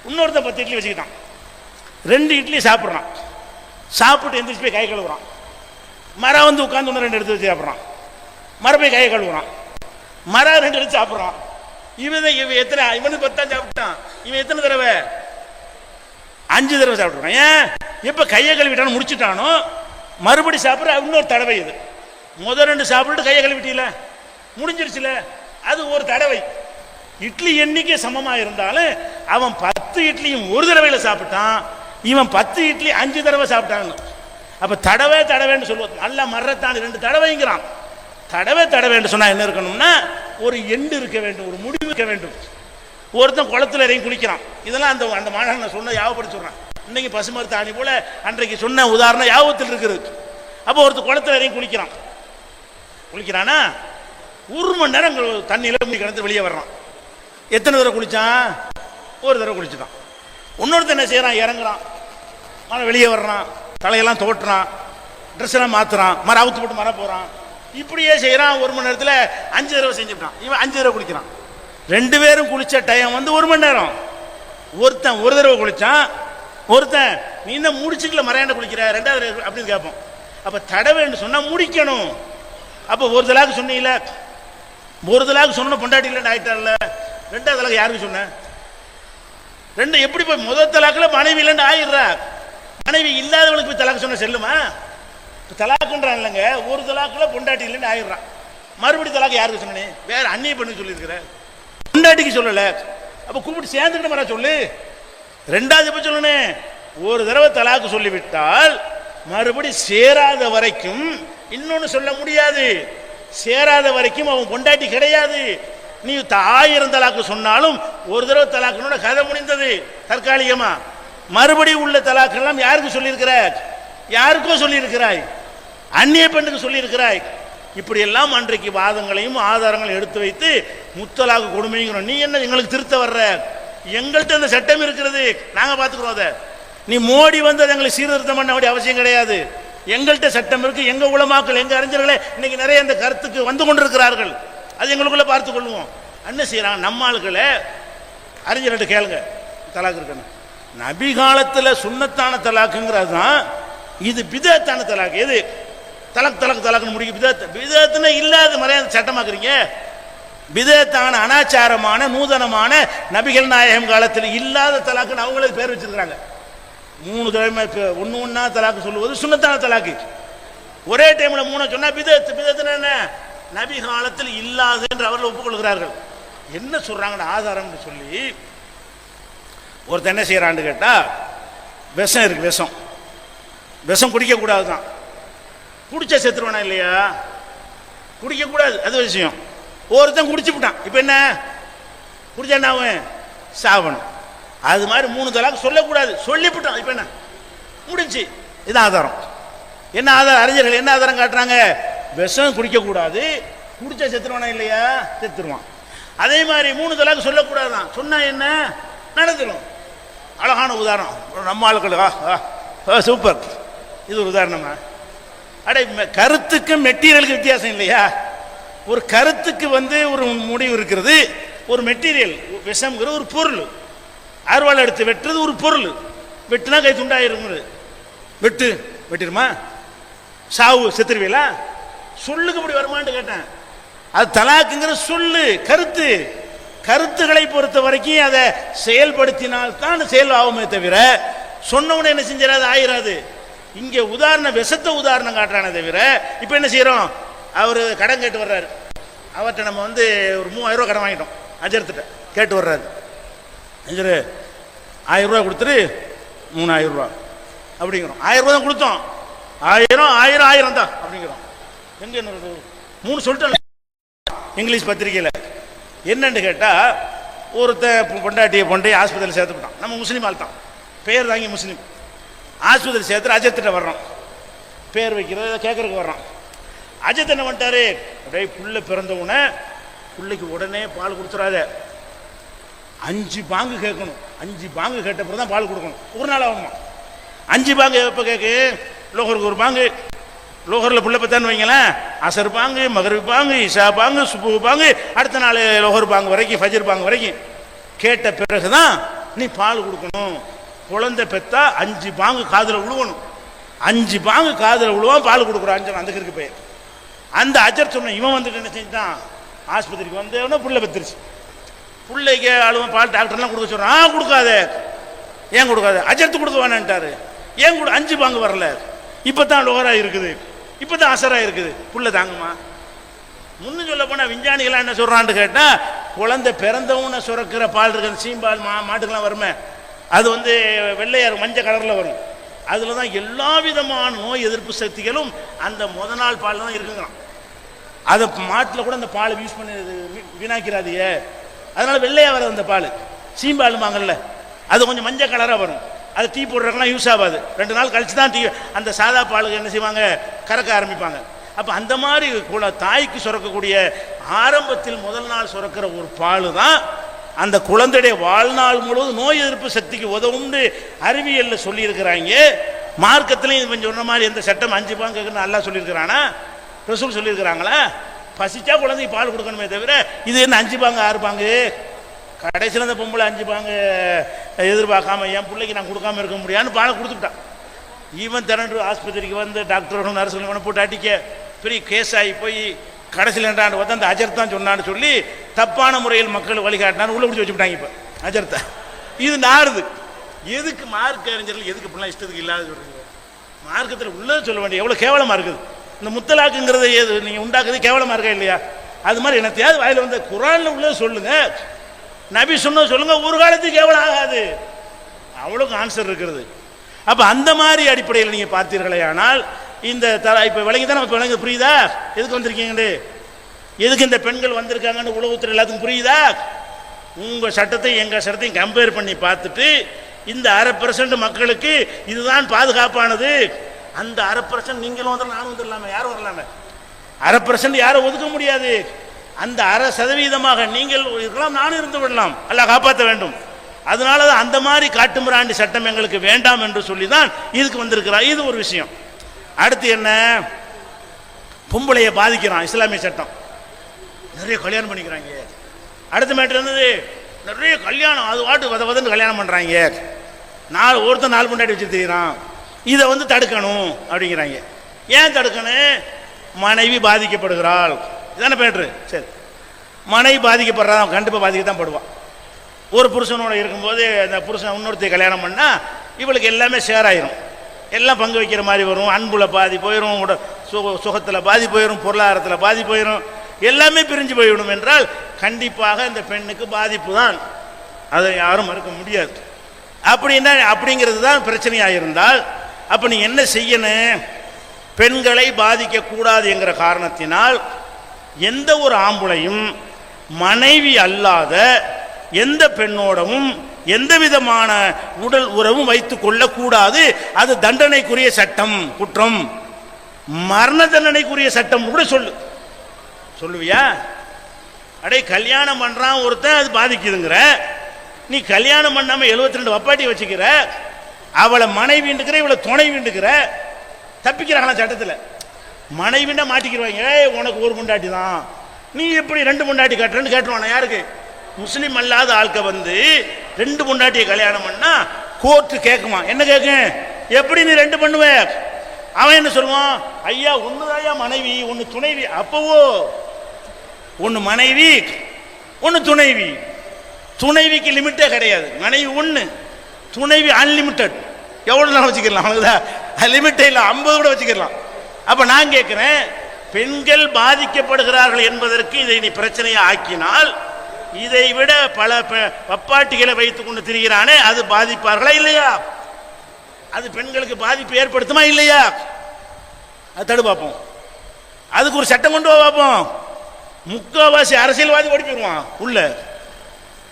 இன்னொருத்தன் 10 இட்லி வச்சுக்கிட்டான், 2 இட்லி சாப்பிட்றான். சாப்பிட்டு எந்திரிச்சு போய் கை கழுவுறான். மரம் வந்து உட்காந்து 2 எடுத்து வச்சு சாப்பிட்றான். மரம் போய் கையை கழுவுறான். மரம் 2 எடுத்து சாப்பிட்றான். இவன் எத்தனை, இவனுக்கு 10 சாப்பிட்டான். இவன் எத்தனை தடவை? 5 தடவை சாப்பிட்றான். ஏன்? எப்போ கையை கழுவிட்டானு முடிச்சுட்டானோ மறுபடி சாப்பிட்ற இன்னொரு தடவை. இது முதல் 2 சாப்பிட்டு கையை கழுவிட்டீல, முடிஞ்சிருச்சுல, அது ஒரு தடவை. இட்லி எண்ணிக்கை சமமாக இருந்தாலும் அவன் 10 இட்லியும் ஒரு தடவையில் சாப்பிட்டான், இவன் 10 இட்லி 5 தடவை சாப்பிட்டான். அப்போ தடவை தடவைன்னு சொல்லுவோம். நல்லா மர்றத்தான் 2 தடவைங்கிறான். தடவை தடவைன்னு சொன்னால் என்ன இருக்கணும்னா ஒரு எண்டு இருக்க வேண்டும், ஒரு முடிவு இருக்க வேண்டும். ஒருத்தன் குளத்தில் இறங்கி குளிக்கிறான். இதெல்லாம் அந்த அந்த மாநாடு நான் சொன்ன ஞாபகப்படுத்தி சொல்கிறேன். இன்னைக்கு பசுமரத்து ஆணி போல அன்றைக்கு சொன்ன உதாரணம் ஞாபகத்தில் இருக்குது. அப்போ ஒருத்தர் குளத்தில் இறங்கி குளிக்கிறானா 1 மணி நேரம் தண்ணியில் கிடந்து வெளியே வர்றான். எத்தனை தடவை குளிச்சான்? ஒரு தடவை குளிச்சுட்டான். இன்னொருத்தர் என்ன செய்யறான்? இறங்குறான், மரம் வெளியே வர்றான், தலையெல்லாம் தோட்டுறான், ட்ரெஸ் எல்லாம் மாத்துறான், மரம் அவுத்து போட்டு மரம் போறான். இப்படியே செய்யறான். 1 மணி நேரத்தில் 5 தடவை செஞ்சுட்டான். இவன் 5 தடவை குளிக்கிறான். 2 பேரும் குளிச்ச டைம் வந்து 1 மணி நேரம். ஒருத்தன் ஒரு தடவை குளிச்சான், ஒருத்தன் நீ என்ன முடிச்சுக்கல மறையாண்ட குளிக்கிற 2வது அப்படின்னு கேட்போம். அப்ப தடவைன்னு சொன்னா முடிக்கணும். அப்போ ஒரு தலாக்கு சொன்னீங்கள, ஒரு தலாக்கு சொன்ன பொண்டாட்டி இல்லைன்னு ஆயிட்டான்ல, 2வது தலாக்கு யாருக்கு சொன்ன? 2 எப்படி போய் முதல் தலாக்கில் மனைவி இல்லைன்னு ஆயிடுறா. மனைவி இல்லாதவளுக்கு போய் தலாக்கு சொன்ன செல்லுமா? தலாக்குன்றான் இல்லைங்க, ஒரு தலாக்கில் பொண்டாட்டி இல்லைன்னு ஆயிடுறான். மறுபடி தலாக்கு யாருக்கு சொன்னே? வேற அந்நிய பண்ணி சொல்லியிருக்கிற, பொண்டாட்டிக்கு சொல்லலை. அப்போ கூப்பிட்டு சேர்ந்துக்கிட்ட மாதிரி சொல்லு. 2வது எப்போ சொல்லணும்? ஒரு தடவை தலாக்கு சொல்லிவிட்டால் மறுபடி சேராத வரைக்கும் இன்னொன்னு சொல்ல முடியாது. சேராத வரைக்கும் அவன் பொண்டாட்டி கிடையாது. நீ 1000 தலாக்கு சொன்னாலும் ஒரு தடவை தலாக்குனோட கதை முடிந்தது தற்காலிகமா. மறுபடி உள்ள தலாக்கெல்லாம் யாருக்கு சொல்லியிருக்கிறாய்? யாருக்கோ சொல்லியிருக்கிறாய், அந்நிய பெண்ணுக்கு சொல்லியிருக்கிறாய். இப்படி எல்லாம் அன்றைக்கு வாதங்களையும் ஆதாரங்களையும் எடுத்து வைத்து முத்தலாக்கு கொடுமைங்கிறோம். நீ என்ன எங்களுக்கு திருத்த வர்ற? எங்கள்கிட்ட அந்த சட்டம் இருக்கிறது, நாங்கள் பார்த்துக்கிறோம். அதை நீ மோடி வந்து அதை எங்களுக்கு சீர்திருத்தம் பண்ண வேண்டிய அவசியம் கிடையாது. எங்கள்கிட்ட சட்டம் இருக்கு, எங்க உலமாக்கள் எங்க அறிஞர்களே இன்னைக்கு நிறைய இந்த கருத்துக்கு வந்து கொண்டிருக்கிறார்கள். அது எங்களுக்குள்ள பார்த்துக் கொள்வோம். என்ன செய்யறாங்க நம்ம ஆளுகளை? அறிஞர்கிட்ட கேளுங்க, தலாக் இருக்கணும். நபி காலத்தில் சுன்னத்தான தலாக்குங்கிறது தான், இது பிதத்தான தலாக். எது தலக் தலக் தலாக்குன்னு முடிக்க பிதத்துன்னு இல்லாத மரியாதை சட்டமாக்குறீங்க. பிதத்தான அனாச்சாரமான நூதனமான நபிகள் நாயகம் காலத்தில் இல்லாத தலாக்குன்னு அவங்களுக்கு பேர் வச்சிருக்கிறாங்க. 3 தடவை ஒன்று ஒன்றா தலாக்கு சொல்லுவது சுன்னத்தான தலாக்கு. ஒரே டைமில் 3 சொன்னா பிதத்துன்னு என்ன? நபி காலத்தில் இல்லாது என்று அவர்கள் ஒப்புக்கொள்கிறார்கள். என்ன சொல்றாங்கன்னு ஆதாரம் சொல்லி ஒருத்தர் என்ன செய்யறான்னு கேட்டா, விஷம் இருக்கு, விஷம் குடிக்கக்கூடாது தான். குடிச்சா செத்துருவானா இல்லையா? குடிக்கக்கூடாது, அது விஷயம். ஒருத்தன் குடிச்சு விட்டான், இப்போ என்ன குடிச்சா என்ன ஆகும்? சாவணும். அது மாதிரி 3 தலாக்கு சொல்லக்கூடாது, சொல்லிவிட்டான், இப்போ என்ன முடிஞ்சு. இது ஆதாரம். என்ன ஆதாரம்? அறிஞர்கள் என்ன ஆதாரம் காட்டுறாங்க? விஷம் குடிக்கக்கூடாது, குடிச்சா செத்துருவானா இல்லையா? செத்துருவான். அதே மாதிரி 3 தலாக்கு சொல்லக்கூடாதான், சொன்னா என்ன நடந்துடும். அழகான உதாரணம் நம்ம ஆளுக்கள். சூப்பர், இது ஒரு உதாரணமா? அடே, கருத்துக்கு மெட்டீரியலுக்கு வித்தியாசம் இல்லையா? ஒரு கருத்துக்கு ஒரு முடிவு இருக்கிறது, ஒரு மெட்டீரியல். விஷம்ங்கிற ஒரு பொருள், அறுவாள் எடுத்து வெட்டுறது ஒரு பொருள். வெட்டுனா கை துண்டாயிரும். வெட்டிருமா? சாவு, செத்துருவீங்களா? சொல்லுக்கு இப்படி வருமானு கேட்டேன். அது தலாக்குங்கிற சொல்லு, கருத்து. கருத்துக்களை பொறுத்த வரைக்கும் அதை செயல்படுத்தினால்தான் செயல் ஆகுமே தவிர சொன்னவனே என்ன செஞ்சிடாது, ஆயிராது. இங்கே உதாரணம், விஷத்தை உதாரணம் காட்டுறானே தவிர. இப்போ என்ன செய்யறோம்? அவர் கடன் கேட்டு வர்றாரு, அவர்கிட்ட நம்ம ஒரு 3000 ரூபா கடன் வாங்கிட்டோம். அஜர்த்திட்ட கேட்டு வர்றாரு, அஜர் 1000 ரூபா கொடுத்துரு 3000 ரூபா அப்படிங்கிறோம். 1000 ரூபா தான் கொடுத்தோம், 1000 தான் அப்படிங்கிறோம். எங்க 3 சொல்லிட்டோம் இங்கிலீஷ் பத்திரிகையில். என்னன்னு கேட்டால், ஒருத்தன் பொண்டாட்டியை ஆஸ்பத்திரியில் சேர்த்துக்கிட்டான். நம்ம முஸ்லீம் ஆள் தான், பேர் தாங்கி முஸ்லீம். ஆஸ்பத்திரி சேர்த்து அஜத்திட்ட வர்றோம், பேர் வைக்கிறத கேட்கறதுக்கு வர்றான். அஜத் என்ன பண்ணிட்டாரு? அப்படியே புள்ள பிறந்தவுடனே பிள்ளைக்கு உடனே பால் கொடுத்துடாத, 5 பாங்கு கேட்கணும். 5 பாங்கு கேட்ட பிறகு தான் பால் கொடுக்கணும். ஒரு நாள் ஆகணுமா? 5 பாங்கு எப்போ கேட்கு? லோகருக்கு ஒரு பாங்கு, லோகரில் புள்ள பத்தான்னு வைங்களேன், அசர் பாங்கு, மகரிப் பாங்கு, இஷா பாங்கு, சுபு பாங்கு, அடுத்த நாள் லோகர் பாங்கு வரைக்கும், ஃபஜர் பாங்கு வரைக்கும் கேட்ட பிறகுதான் நீ பால் கொடுக்கணும். குழந்தை பெத்தா 5 பாங்கு காதில் விழுவணும். 5 பாங்கு காதில் விழுவான், பால் கொடுக்குறான். அந்த இருக்கு போய் அந்த அஜர் சொன்ன இவன் என்ன செஞ்சான்? ஆஸ்பத்திரிக்கு வந்தவன புள்ள பெத்துருச்சு. பிள்ளைக்கு அழுவன் பால் டாக்டர்லாம் கொடுக்க சொல்றான். கொடுக்காத. ஏன் கொடுக்காத? அஜர்த்து கொடுக்க வேணான்ட்டாரு. ஏன் 5 பாங்கு வரல? இப்பதான் லோகரா இருக்குது, இப்பதான் அசரா இருக்குது. புள்ள தாங்குமா? முன்னு சொல்ல போனா விஞ்ஞானிகள் என்ன சொல்றான்னு கேட்டா, குழந்தை பிறந்தவன சுரக்கிற பால் இருக்கு, சீம்பால் மாட்டுக்கெல்லாம் வருமே, அது வெள்ளையார் மஞ்சள் கலர்ல வரும். அதுல தான் எல்லா விதமான நோய் எதிர்ப்பு சக்திகளும் அந்த முத நாள் பால் தான் இருக்குங்கிறான். அதை மாட்டில் கூட அந்த பால் யூஸ் பண்ணி வீணாக்கிறாதியே, அதனால வெள்ளையா வரும் அந்த பால். சீம்பால் வாங்கல, அது கொஞ்சம் மஞ்சள் கலரா வரும். அது டீ போடுறதுலாம் யூஸ் ஆகாது. 2 நாள் கழிச்சு தான் டீ அந்த சாதா பாலுக்கு என்ன செய்வாங்க, கறக்க ஆரம்பிப்பாங்க. அப்போ அந்த மாதிரி தாய்க்கு சுரக்கக்கூடிய ஆரம்பத்தில் முதல் நாள் சுரக்கிற ஒரு பால் தான் அந்த குழந்தையுடைய வாழ்நாள் முழுவதும் நோய் எதிர்ப்பு சக்திக்கு உதவும்னு அறிவியலில் சொல்லியிருக்கிறாங்க. மார்க்கத்திலையும் கொஞ்சம் சொன்ன மாதிரி எந்த சட்டம் 5 பாங்குன்னு நல்லா சொல்லியிருக்கிறானா? ரசூல் சொல்லியிருக்கிறாங்களா? பசிச்சா குழந்தைக்கு பால் கொடுக்கணுமே தவிர இது என்ன 5 பாங்கு 6 பாங்கு? கடைசியில் அந்த பொம்பளை 5 பாங்கு எதிர்பார்க்காம என் பிள்ளைக்கு நான் கொடுக்காம இருக்க முடியாதுன்னு பாலை கொடுத்துக்கிட்டான். ஈவன் திரண்டு ஆஸ்பத்திரிக்கு டாக்டர்கள் நர்ஸுங்களை போட்டு அடிக்க பெரிய கேஸ் ஆகி போய் கடைசியில் என்னான்னு பார்த்தா அந்த அஜர் தான் சொன்னான்னு சொல்லி தப்பான முறையில் மக்கள் வழிகாட்டினான்னு உள்ள பிடிச்சி வச்சுக்கிட்டாங்க. இப்போ அஜர்த்தை இது நாருது. எதுக்கு மார்க் அறிஞர்கள் எதுக்கு இப்படிலாம் இஷ்டத்துக்கு இல்லாத சொல்றீங்க? மார்க்கத்தில் உள்ளது சொல்ல வேண்டிய எவ்வளோ கேவலமாக இருக்குது. இந்த முத்தலாக்குங்கிறத ஏது நீங்கள் உண்டாக்குறது கேவலமாக இருக்கா இல்லையா? அது மாதிரி என்னத்தையாவது வாயில் குரானில் உள்ளது சொல்லுங்க, நபி சொன்ன சொல்லுங்க, ஒரு காலத்துக்கு கேவலம் ஆகாது. அவ்வளோக்கு ஆன்சர் இருக்கிறது. அப்போ அந்த மாதிரி அடிப்படையில் நீங்கள் பார்த்தீர்களே ஆனால் இந்த இப்போ விளங்கி தான் நம்ம விளங்க புரியுதா? எதுக்கு வந்திருக்கீங்க, எதுக்கு இந்த பெண்கள் வந்திருக்காங்கன்னு உலகத்தில் எல்லாத்துக்கும் புரியுதா? உங்கள் சட்டத்தை எங்கள் சட்டத்தையும் கம்பேர் பண்ணி பார்த்துட்டு இந்த 1/2% மக்களுக்கு இதுதான் பாதுகாப்பானது, அந்த 1/2% நீங்களும் வந்துடலாம், நானும் வந்துடலாமே, யாரும் வரலாமே. 1/2% யாரும் ஒதுக்க முடியாது. அந்த 0.5% நீங்கள் இருக்கலாம், நானும் இருந்து விடலாம். அல்லாஹ் காப்பாற்ற வேண்டும். அதனால தான் அந்த மாதிரி காட்டுமிராண்டி சட்டம் எங்களுக்கு வேண்டாம் என்று சொல்லி தான் இதுக்கு வந்திருக்கிறார். இது ஒரு விஷயம். அடுத்து என்ன, பொம்பளைய பாதிக்கிறான் இஸ்லாமிய சட்டம், நிறைய கல்யாணம் பண்ணிக்கிறாங்க. அடுத்த மேட்டர் இருந்தது, நிறைய கல்யாணம் அது வாட்டு வதன்னு கல்யாணம் பண்றாங்க, ஒருத்தன் 4 பொண்டாட்டி வச்சு தெரியுறான், இதை வந்து தடுக்கணும் அப்படிங்கிறாங்க. ஏன் தடுக்கணும்? மனைவி பாதிக்கப்படுகிறாள், இதான மேட்ரு. சரி, மனைவி பாதிக்கப்படுறான், கண்டிப்பாக பாதிக்கத்தான் படுவான். ஒரு புருஷனோட இருக்கும்போது அந்த புருஷன் இன்னொருத்தைய கல்யாணம் பண்ணால் இவளுக்கு எல்லாமே ஷேர் ஆயிரும், எல்லாம் பங்கு வைக்கிற மாதிரி வரும். அன்புல பாதி போயிடும், சுகத்தில் பாதி போயிடும், பொருளாதாரத்தில் பாதி போயிடும், எல்லாமே பிரிஞ்சு போய்விடும் என்றால் கண்டிப்பாக இந்த பெண்ணுக்கு பாதிப்பு தான், அதை யாரும் மறுக்க முடியாது. அப்படின்னா அப்படிங்கிறது தான் பிரச்சனையாக இருந்தால் அப்போ நீ என்ன செய்யணும்? பெண்களை பாதிக்கக்கூடாது என்கிற காரணத்தினால் எந்த ஒரு ஆம்புளையும் மனைவி அல்லாத எந்த பெண்ணோடவும் எந்த விதமான உடல் உறவும் வைத்துக் கொள்ளக்கூடாது. அது தண்டனைக்குரிய சட்டம், குற்றம், மரண தண்டனைக்குரிய சட்டம் கூட சொல்லுவியா? அடே கல்யாணம் பண்றான் ஒருத்தன், அது பாதிக்குதுங்கிற. நீ கல்யாணம் பண்ணாம 72 வப்பாட்டி வச்சுக்கிற, அவளை மனைவிண்டுக்கிற, இவளை துணை வீண்டுக்கிற, தப்பிக்கிறாங்களா சட்டத்தில்? மனைவிண்டா மாட்டிக்கிறாங்க, உனக்கு ஒரு பொண்டாட்டி தான், நீ எப்படி 2 பொண்டாட்டி கட்டுறன்னு கேட்டுருவானா? யாருக்கு? முஸ்லீம் அல்லாத ஆட்க வந்து 2 பொண்டாட்டியை கல்யாணம் பண்ணா கோர்ட்டு கேட்குமா? என்ன கேட்கும்? எப்படி நீ 2 பண்ணுவ? அவன் என்ன சொல்லுவான்? ஐயா ஒண்ணுதாயா மனைவி, ஒன்னு துணைவி. அப்பவோ ஒன்னு மனைவி, ஒன்னு துணைவி. துணைவிக்கு லிமிட்டே கிடையாது, மனைவி 1, துணைவி அன்லிமிட்டட், எவ்வளவு நாள் வச்சுக்கலாம், அவனுக்கு லிமிட்டே இல்லை, 50 கூட வச்சுக்கலாம். அப்ப நான் கேட்கிறேன், பெண்கள் பாதிக்கப்படுகிறார்கள் என்பதற்கு இதை நீ பிரச்சனையை ஆக்கினால், இதை விட பல வப்பாட்டிகளை வைத்துக் கொண்டு திரிகிறானே, அது பாதிப்பார்களா இல்லையா? அது பெண்களுக்கு பாதிப்பு ஏற்படுத்துமா இல்லையா? அது தடு பார்ப்போம், அதுக்கு ஒரு சட்டம் கொண்டு பார்ப்போம். முக்காவாசி அரசியல்வாதி ஓடி போயிடுவான் உள்ள.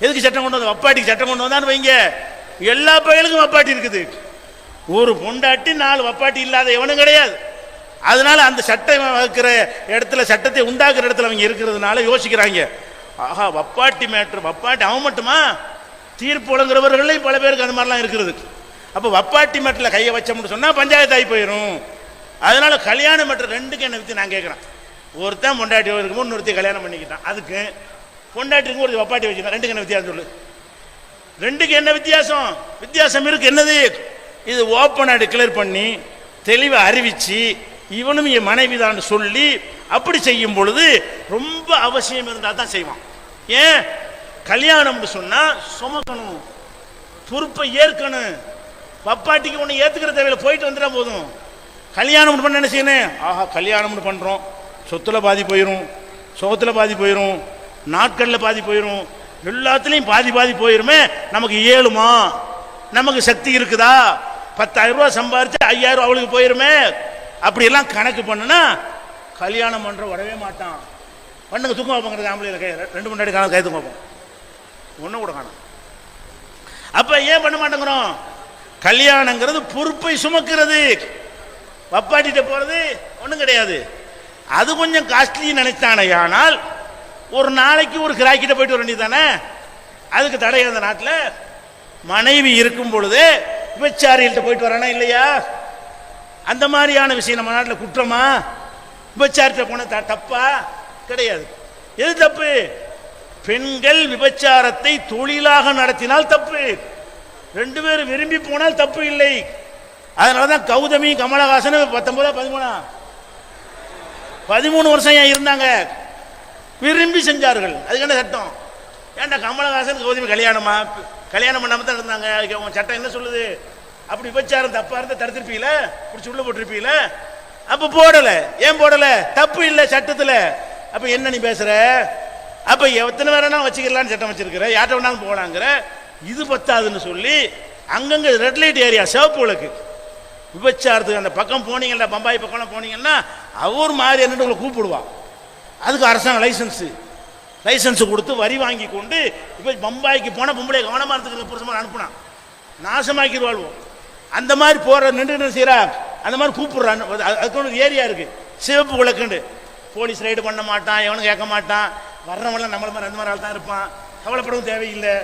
எதுக்கு சட்டம் கொண்டு வந்த? வப்பாட்டிக்கு சட்டம் கொண்டு வந்தான்னு வைங்க, எல்லா பையனுக்கும் வப்பாட்டி இருக்குது. ஒரு பொண்டாட்டி 4 வப்பாட்டி இல்லாத எவனும் கிடையாது. அதனால அந்த சட்டம் வைக்கிற இடத்துல, சட்டத்தை உண்டாக்குற இடத்துல அவங்க இருக்கிறதுனால யோசிக்கிறாங்க, ஆஹா வப்பாட்டி மேட்ரு, வப்பாட்டி அவன் மட்டுமா, தீர்ப்பு வழங்குறவர்களையும் பல பேருக்கு அந்த மாதிரிலாம் இருக்கிறது. அப்போ வப்பாட்டி மேட்டில் கையை வச்சோம்னு சொன்னால் பஞ்சாயத்து ஆகி போயிடும். அதனால கல்யாண மேட்ரு 2க்கு என்ன வித்தி நான் கேட்குறேன். ஒருத்தன் பொண்டாட்டி இருக்கும்போது இன்னொருத்தையும் கல்யாணம் பண்ணிக்கிட்டான், அதுக்கு பொண்டாட்டிக்கும் ஒரு வப்பாட்டி வச்சுக்கலாம், 2க்கு என்ன வித்தியாசம் சொல்லு? 2க்கு என்ன வித்தியாசம்? வித்தியாசம் இருக்கு. என்னது? இது ஓப்பனாக டிக்ளேர் பண்ணி தெளிவை அறிவிச்சு இவனும் என் மனைவி தான் சொல்லி அப்படி செய்யும் பொழுது ரொம்ப அவசியம் இருந்தால் தான் செய்வான். ஏன்? கல்யாணம்னு சொன்னா சுமக்கணும், பொறுப்பை ஏற்கணும். வப்பாட்டிக்கு ஒன்று ஏத்துக்கிற தேவையில்லை, போயிட்டு வந்துட்டா போதும். கல்யாணம் பண்ண என்ன செய்யணும்? ஆஹா கல்யாணம்னு பண்றோம், சொத்துல பாதி போயிடும், சுகத்துல பாதி போயிடும், நாட்களில் பாதி போயிடும், எல்லாத்துலேயும் பாதி போயிருமே. நமக்கு ஏழுமா? நமக்கு சக்தி இருக்குதா? 10,000 ரூபாய் சம்பாரிச்சு 5,000 அவளுக்கு போயிருமே. அப்படியெல்லாம் கணக்கு பண்ணுனா கல்யாணம் பண்ற வரவே மாட்டான். பண்ணுங்க, தூக்கம் வைப்பாங்க ஆம்பளை கை, 2 முன்னாடி காண கை தூக்கம் வைப்போம், ஒன்றும் கூட காணும். அப்ப ஏன் பண்ண மாட்டேங்கிறோம்? கல்யாணங்கிறது பொறுப்பை சுமக்கிறது, வப்பாட்டிட்ட போறது ஒன்றும் கிடையாது. அது கொஞ்சம் காஸ்ட்லி நினைத்தானே, ஆனால் ஒரு நாளைக்கு ஒரு கிராக்கிட்ட போயிட்டு வர வேண்டியதானே, அதுக்கு தடை. அந்த நாட்டில் மனைவி இருக்கும் பொழுது விபச்சாரிகள்கிட்ட போயிட்டு வரானா இல்லையா? அந்த மாதிரியான விஷயம் நம்ம நாட்டில் குற்றமா? விபச்சாரத்தை போன தப்பா? கிடையாது. எது தப்பு? பெண்கள் விபச்சாரத்தை தொழிலாக நடத்தினால் தப்பு, 2 பேரும் விரும்பி போனால் தப்பு இல்லை. அதனாலதான் கௌதமி கமலஹாசன் 13 வருஷம் ஏன் இருந்தாங்க? விரும்பி செஞ்சார்கள். அதுக்கு என்ன சட்டம்? ஏன்டா கமலஹாசன் கௌதமி கல்யாணம் பண்ணாம தான் இருந்தாங்க, அதுக்கு அவங்க சட்டம் என்ன சொல்லுது? அப்படி விபச்சாரம் தப்பா இருந்தா தடுத்திருப்பீல, பிடிச்சி உள்ள போட்டிருப்பீல, அப்ப போடல. ஏன் போடல? தப்பு இல்லை சட்டத்துல. அப்ப என்ன நீ பேசுற? அப்ப எத்தனை பேரெல்லாம் வச்சுக்கலான்னு சட்டம் வச்சிருக்கிற, யார்ட்ட வேணாலும் போலாங்கிற. இது பத்தாதுன்னு சொல்லி அங்கங்க ரெட் லைட் ஏரியா, சிவப்பு விளக்கு, விபச்சாரத்துக்கு அந்த பக்கம் போனீங்கன்னா, பம்பாய் பக்கம் போனீங்கன்னா அவர் மாதிரி என்ன உங்களை கூப்பிடுவா. அதுக்கு அரசாங்கம் லைசன்ஸ் கொடுத்து வரி வாங்கி கொண்டு இப்போ பம்பாய்க்கு போன பொம்பளை கவனமாக இருக்கிற புருஷமாக அனுப்புனான், நாசமாக்கி வாழ்வோம். அந்த மாதிரி போற நின்று செய்யறா, அந்த மாதிரி கூப்பிடுறான். அதுக்கு ஒரு ஏரியா இருக்கு, சிவப்பு விளக்குண்டு. போலீஸ் ரைடு பண்ண மாட்டான், எவனும் கேட்க மாட்டான், வர்றவங்களாம் நம்மள மாதிரி அந்த மாதிரி ஆள் தான் இருப்பான், கவலைப்படவும் தேவையில்லை.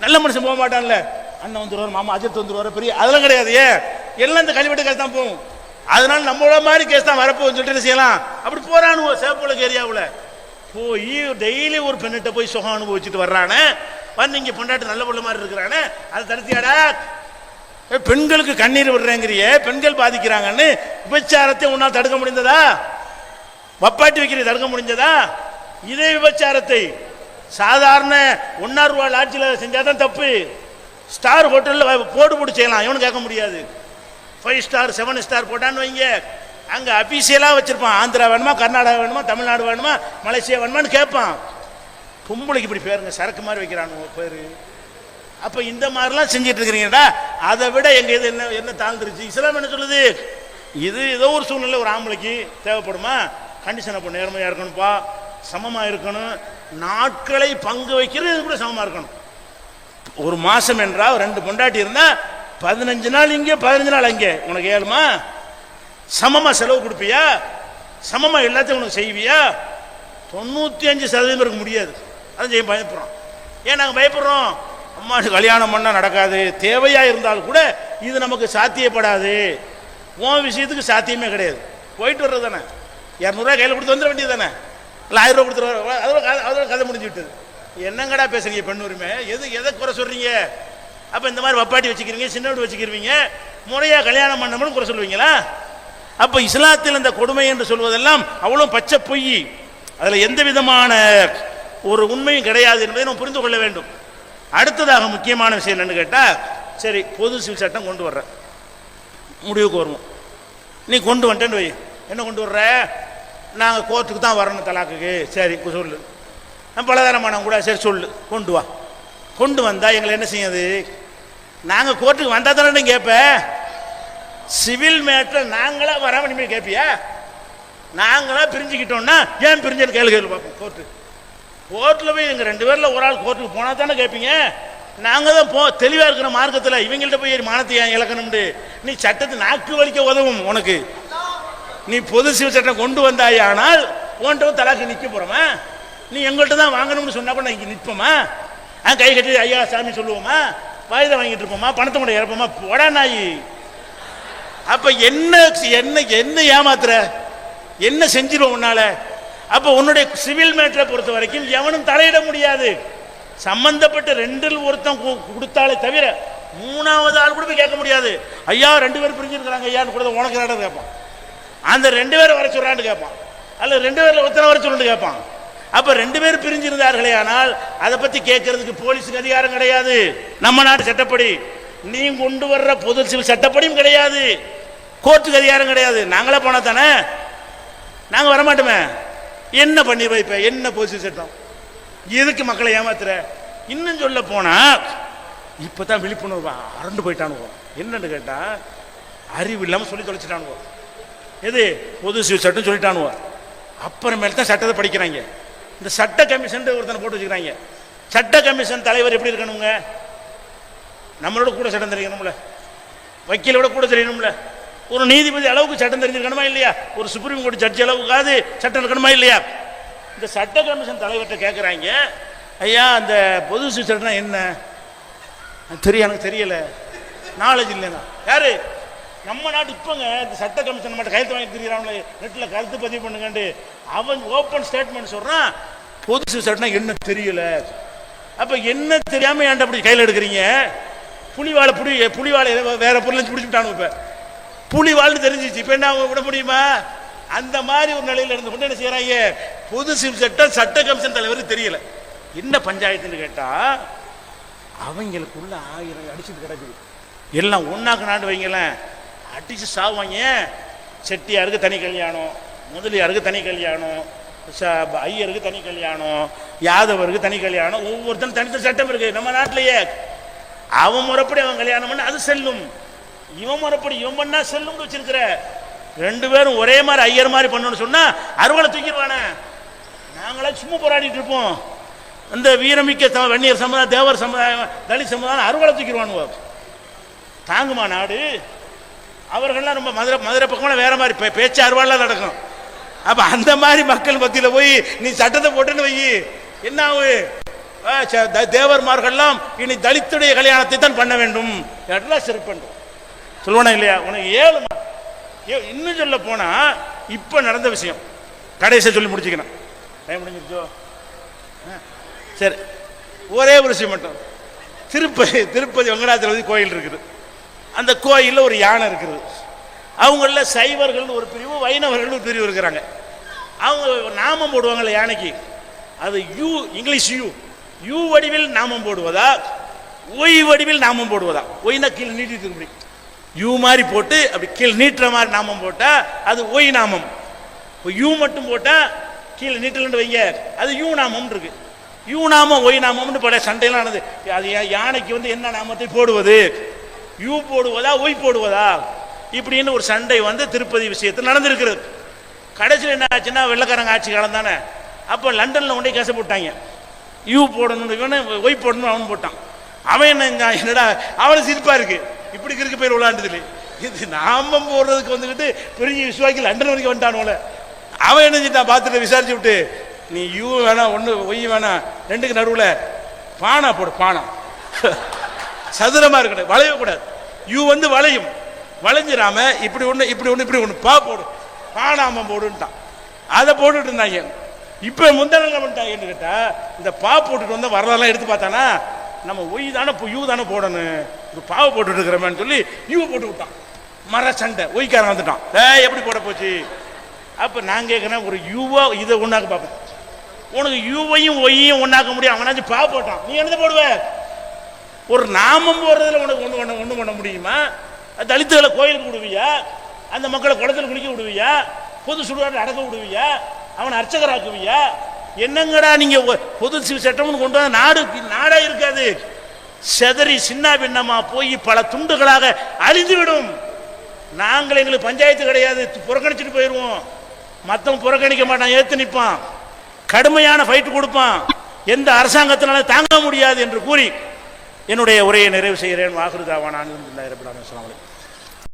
நல்ல மனுஷன் போக மாட்டான்ல, அண்ணன் வந்துருவார், மாமா அஜித் வந்துருவார், பெரிய அதெல்லாம் கிடையாது. ஏன்? எல்லாம் இந்த கழிவெட்டுக்கால் தான் போகும். அதனால நம்மள மாதிரி கேஸ் தான் வரப்போன்னு சொல்லிட்டு என்ன செய்யலாம், அப்படி போறானுவோ சேப்பலுக்கு ஏரியாவில் போய் டெய்லி ஒரு பெண்ணிட்ட போய் சுகம் அனுபவிச்சுட்டு வர்றானே, வந்து இங்கே பொண்டாட்டி நல்ல பொண்ணு மாதிரி இருக்கிறானே, அதை தடுத்தியாடா? பெண்களுக்கு கண்ணீர் விடுறேங்கிறிய, பெண்கள் பாதிக்கிறாங்கன்னு விபச்சாரத்தை உன்னால் தடுக்க முடிந்ததா? வப்பாட்டி வைக்கிறது தடுக்க முடிஞ்சதா? இதே விபச்சாரத்தை சாதாரண ₹1 லாட்ஜில் செஞ்சாதான் தப்பு. ஸ்டார் ஹோட்டலில் போட்டு செய்யலாம், இவனு கேட்க முடியாது. 5 ஸ்டார் 7 ஸ்டார் போட்டான்னு வைங்க, அங்கே அபிஷியலாக வச்சிருப்பான். ஆந்திரா வேணுமா, கர்நாடகா வேணுமா, தமிழ்நாடு வேணுமா, மலேசியா வேணுமான்னு கேட்பான். பொம்பளைக்கு இப்படி பேருங்க சரக்கு மாதிரி வைக்கிறானு பேரு. அப்போ இந்த மாதிரிலாம் செஞ்சிட்டு இருக்கிறீங்கடா. அதை விட எங்க இது என்ன என்ன தாழ்ந்துருச்சு? இஸ்லாம் என்ன சொல்லுது? இது ஏதோ ஒரு சூழ்நிலை ஒரு ஆம்பளைக்கு தேவைப்படுமா, கண்டிஷன் அப்போ நேர்மையாக இருக்கணும்ப்பா, சமமாக இருக்கணும், நாட்களை பங்கு வைக்கிறது கூட சமமாக இருக்கணும். ஒரு மாதம் என்றால் 2 பொண்டாட்டி இருந்தால் 15 நாள் இங்கே 15 நாள் அங்கே, உனக்கு ஏழுமா? சமமாக செலவு கொடுப்பியா? சமமாக எல்லாத்தையும் உனக்கு செய்வியா? 95% இருக்க முடியாது. அதை செய்ய பயப்படுறோம். ஏன் நாங்கள் பயப்படுறோம்? அம்மா கல்யாணம் பண்ணால் நடக்காது, தேவையாக இருந்தாலும் கூட இது நமக்கு சாத்தியப்படாது. உன் விஷயத்துக்கு சாத்தியமே கிடையாது. போயிட்டு வர்றது தானே, 200 கையில் கொடுத்து வந்துட வேண்டியது தானே, இல்லை 1000 கொடுத்துருவாரு, அதோட கதை முடிஞ்சு விட்டது. என்னங்கடா பேசுறீங்க பெண் உரிமை? எதை குறை சொல்றீங்க? அப்போ இந்த மாதிரி வப்பாட்டி வச்சுக்கிறீங்க, சின்ன வீடு வச்சுக்கிறீங்க, முறையாக கல்யாணம் பண்ணணும்னு குறை சொல்லுவீங்களா? அப்போ இஸ்லாத்தில் இந்த கொடுமை என்று சொல்வதெல்லாம் அவ்வளோ பச்சை பொய், அதில் எந்த விதமான ஒரு உண்மையும் கிடையாது என்பதை நம்ம புரிந்து கொள்ள வேண்டும். அடுத்ததாக முக்கியமான விஷயம் என்னன்னு கேட்டால், சரி பொது சிவில் சட்டம் கொண்டு வர்ற முடிவுக்கு வருவோம். நீ கொண்டு வந்துட்டேன்னு வை, என்ன கொண்டு வர்ற? நாங்கள் கோர்ட்டுக்கு தான் வரணும் தலாக்குக்கு. சரி சொல்லு, பலதாரமான கூட சரி சொல்லு, கொண்டு வா. கொண்டு வந்தால் எங்களை என்ன செய்யாது? நாங்கள் கோர்ட்டுக்கு வந்தால் தானே கேட்ப. சிவில் மேட்டர் நாங்களாக வராமல் இனிமேல் கேட்பியா? நாங்களாக பிரிஞ்சுக்கிட்டோம்னா ஏன் பிரிஞ்சு கேள்வி பார்ப்போம். கோர்ட்டில் போய் எங்கள் 2 பேரில் ஒரு ஆள் கோர்ட்டுக்கு போனால் தானே கேட்பீங்க. நாங்கள் தான் தெளிவாக இருக்கிற மார்க்கத்தில் இவங்கள்ட்ட போய் மானத்தை ஏன் இழக்கணும்னு. நீ சட்டத்தை நாக்கு வலிக்க உதவும் உனக்கு. நீ பொது சிவில் சட்டம் கொண்டு வந்தாயானால் உன்கிட்ட தலாக்கு நிற்க போகிறோமா? நீ எங்கள்கிட்ட தான் வாங்கணும்னு சொன்னா கூட இங்கே நிற்போமா? கை கட்டி ஐயா சாமி சொல்லுவோமா? வாயுதை வாங்கிட்டு இருப்போமா? பணத்தை கூட இறப்போமா? போடா நாய். அப்போ என்ன என்ன என்ன ஏமாத்துற? என்ன செஞ்சிருவோம் உன்னால? அப்போ உன்னுடைய சிவில் மேட்டரை பொறுத்த வரைக்கும் எவனும் தலையிட முடியாது. சம்பந்தப்பட்ட 2ல் ஒருத்தன் கொடுத்தாலே தவிர 3வது ஆள் கூட போய் கேட்க முடியாது. ஐயா 2 பேர் பிரிஞ்சிருக்கிறாங்க ஐயான்னு கூட உனக்கு நடந்து கேட்பான். அந்த 2 பேரை வர சொல்றான்னு கேட்பான், அல்ல 2 பேரில் ஒருத்தனை வர சொல்லிட்டு கேட்பான். அப்ப 2 பேர் பிரிஞ்சிருந்தார்களே ஆனால் அதை பத்தி கேட்கறதுக்கு போலீஸுக்கு அதிகாரம் கிடையாது. நம்ம நாட்டு சட்டப்படி நீ கொண்டு வர்ற பொது சிவில் சட்டப்படியும் கிடையாது, கோர்ட்டுக்கு அதிகாரம் கிடையாது. நாங்களே போனா தானே, நாங்க வரமாட்டோமே. என்ன பண்ணி வைப்ப? என்ன பொது சிவில் சட்டம்? எதுக்கு மக்களை ஏமாத்துற? இன்னும் சொல்ல போனா இப்பதான் விழிப்புணர்வு அரண்டு போயிட்டானுவோம். என்னன்னு கேட்டா அறிவு இல்லாம சொல்லி தொலைச்சிட்டானுவோம். எது பொது சிவில் சட்டம் சொல்லிட்டானுவோம். அப்புறமேல தான் சட்டத்தை படிக்கிறாங்க. இந்த சட்ட கமிஷன் ஒருத்தனை போட்டு வச்சுக்கிறாங்க. சட்ட கமிஷன் தலைவர் எப்படி இருக்கணுங்க? நம்மளோட கூட சட்டம் தெரியணும்ல, வக்கீலோட கூட தெரியணும்ல, ஒரு நீதிபதி அளவுக்கு சட்டம் தெரிஞ்சிருக்கணுமா இல்லையா? ஒரு சுப்ரீம் கோர்ட் ஜட்ஜி அளவுக்காவது சட்டம் இருக்கணுமா இல்லையா? இந்த சட்ட கமிஷன் தலைவர்கிட்ட கேட்குறாங்க, ஐயா அந்த பொது சிவில் சட்டம் என்ன தெரியும்? எனக்கு தெரியல, நாலேஜ் இல்லைங்க. யாரு? நம்ம நாட்டு இப்போங்க இந்த சட்ட கமிஷன் மட்டும் கையெழுத்து வாங்கி தெரிகிறாங்களே, நெட்டில் கருத்து பதிவு பண்ணுங்கண்டு அவன் ஓப்பன் ஸ்டேட்மெண்ட் சொல்கிறான், பொது சிவில் சட்டம் என்ன தெரியல. அப்போ என்ன தெரியாமல் ஏன்டா அப்படி கையில் எடுக்கிறீங்க? புலிவாழை வேற பொருள் பிடிச்சி விட்டானு. இப்போ புலிவாழ்னு தெரிஞ்சிச்சு, இப்போ என்ன விட முடியுமா? அந்த மாதிரி ஒரு நிலையில் இருந்து கொண்டு என்ன செய்யறாங்க? பொது சிவில் சட்டம் சட்ட கமிஷன் தலைவருக்கு தெரியல. என்ன பஞ்சாயத்துன்னு கேட்டால் அவங்களுக்குள்ள 1000 அடிச்சுட்டு கிடக்குது. எல்லாம் ஒன்னாக்கு நாட்டு வைங்களேன், அடிச்சு சாவாங்க. செட்டியாருக்கு தனி கல்யாணம், முதலியாருக்கு தனி கல்யாணம், ஐயருக்கு தனி கல்யாணம், யாதவருக்கு தனி கல்யாணம், ஒவ்வொருத்தரும் தனித்த சட்டம் இருக்கு நம்ம நாட்டிலேயே. அவன் முறைப்படி அவன் கல்யாணம் பண்ண அது செல்லும், இவன் முறைப்படி இவன் பண்ணா செல்லும் வச்சிருக்கிற. 2 பேரும் ஒரே மாதிரி ஐயர் மாதிரி பண்ணணும்னு சொன்னா அறுவலை தூக்கிடுவானே. நாங்களாம் சும்மா போராடிட்டு இருப்போம். இந்த வீரமிக்க வன்னியர் சமுதாயம், தேவர் சமுதாயம், தலித் சமுதாயம் அறுவலை தூக்கிடுவானுவோ. தாங்குமா நாடு? அவர்கள்லாம் ரொம்ப மதுரை பக்கம்லாம் வேற மாதிரி பேச்சு அறுவாலாம் நடக்கும். அப்ப அந்த மாதிரி மக்கள் மத்தியில் போய் நீ சட்டத்தை போட்டுன்னு வை, என்ன ஆகு? தேவர்மார்கள்லாம் இனி தலித்துடைய கல்யாணத்தை தான் பண்ண வேண்டும், எல்லாம் சிறப்பு சொல்லுவானா இல்லையா? உனக்கு 7 இன்னும் சொல்ல போனா இப்ப நடந்த விஷயம் கடைசியை சொல்லி முடிச்சுக்கணும். டைம் முடிஞ்சிருச்சோ? சரி, ஒரே ஒரு விஷயம் மட்டும். திருப்பதி வெங்கடாச்சலபதி கோயில் இருக்குது. அந்த கோயிலில் ஒரு யானை இருக்குது. அவங்கள சைவர்கள் ஒரு பிரிவு, வைணவர்கள் ஒரு பிரிவு இருக்கிறாங்க. அவங்க நாமம் போடுவாங்கல்ல யானைக்கு, அது யூ, இங்கிலீஷ் யூ வடிவில் நாமம் போடுவதா, ஒய் வடிவில் நாமம் போடுவதா? ஒய்னா கீழே நீட்டிட்டு இருக்க, யூ மாதிரி போட்டு அப்படி கீழே நீட்டுற மாதிரி நாமம் போட்டா அது ஒய் நாமம். இப்போ யூ மட்டும் போட்டா கீழே நீட்டலன்னு வைங்க, அது யூ நாமம் இருக்கு. யூ நாமம் ஒய் நாமம்னு பல சண்டையெல்லாம் நடந்தது. அது யானைக்கு வந்து என்ன நாமத்தை போடுவது, யூ போடுவதா ஒய் போடுவதா, இப்படின்னு ஒரு சண்டை வந்து திருப்பதி விஷயத்தில் நடந்திருக்கிறது. கடைசியில் என்ன ஆச்சுன்னா, வெள்ளக்காரங்க ஆட்சி காலம் தானே, அப்போ லண்டனில் கொண்டே கேச போட்டாங்க. யூ போடணும் இவனு, ஒய் போடணும் அவன் போட்டான். அவன் என்னடா அவனை சிரிப்பா இருக்கு, இப்படி இருக்கு பேர் விளையாண்டதுல இது நாமம் போடுறதுக்கு வந்துக்கிட்டு பெரிய விசுவாக்கி லண்டன் வரைக்கும் வந்துட்டானுல. அவன் என்ன செஞ்சான் பார்த்துட்டு விசாரிச்சு விட்டு, நீ யூ வேணாம் ஒன்று ஒய் வேணாம், ரெண்டுக்கு நடுவில் பானா போடு, பானா சதுரமா இருக்கணும், வளையக்கூடாது. யூ வந்து வளையும், வளைஞ்சிடாம இப்படி ஒன்று இப்படி ஒன்று இப்படி ஒன்று பா போடு, பானாமம் போடுன்ட்டான். அதை போட்டுட்டு இருந்தாங்க. இப்போ முந்தான என்ன பண்ணிட்டாங்கன்னு கேட்டா, இந்த பா போட்டுட்டு வந்தால் வரலாறுலாம் எடுத்து பார்த்தானா, நம்ம ஒய் தானே யூ தானே போடணும், இது பாவை போட்டுட்டு இருக்கிறோமேன்னு சொல்லி யூ போட்டு விட்டான். மர சண்டை, ஒய்க்காரன் வந்துட்டான். எப்படி போட போச்சு? அப்போ நான் கேட்குறேன், ஒரு யூவா இதை ஒன்றாக்க பார்ப்பேன், உனக்கு யூவையும் ஒய்யையும் ஒன்றாக்க முடியும், அவனாச்சும் பா போட்டான், நீ என்ன போடுவ? ஒரு நாமம் போடுறதுல உனக்கு ஒன்று பண்ண முடியுமா? தலித்துகளை கோயிலுக்கு விடுவியா? அந்த மக்களை குளத்தில் குளிக்க விடுவியா? பொது சுடுகாட்டில் அடக்க விடுவியா? அவனை அர்ச்சகராக்குவியா? என்னங்கடா நீங்க பொது சட்டம்னு கொண்டு வந்த நாடா இருக்காது, செதறி சின்ன பின்னமா போய் பல துண்டுகளாக அழிந்துவிடும். நாங்கள் எங்களுக்கு பஞ்சாயத்து கிடையாது, புறக்கணிச்சுட்டு போயிடுவோம். மற்றவன் புறக்கணிக்க மாட்டான், ஏத்து நிற்பான், கடுமையான ஃபைட் கொடுப்பான், எந்த அரசாங்கத்தினால தாங்க முடியாது என்று கூறி என்னுடைய உரையை நிறைவு செய்கிறேன். வாகுருதாவான.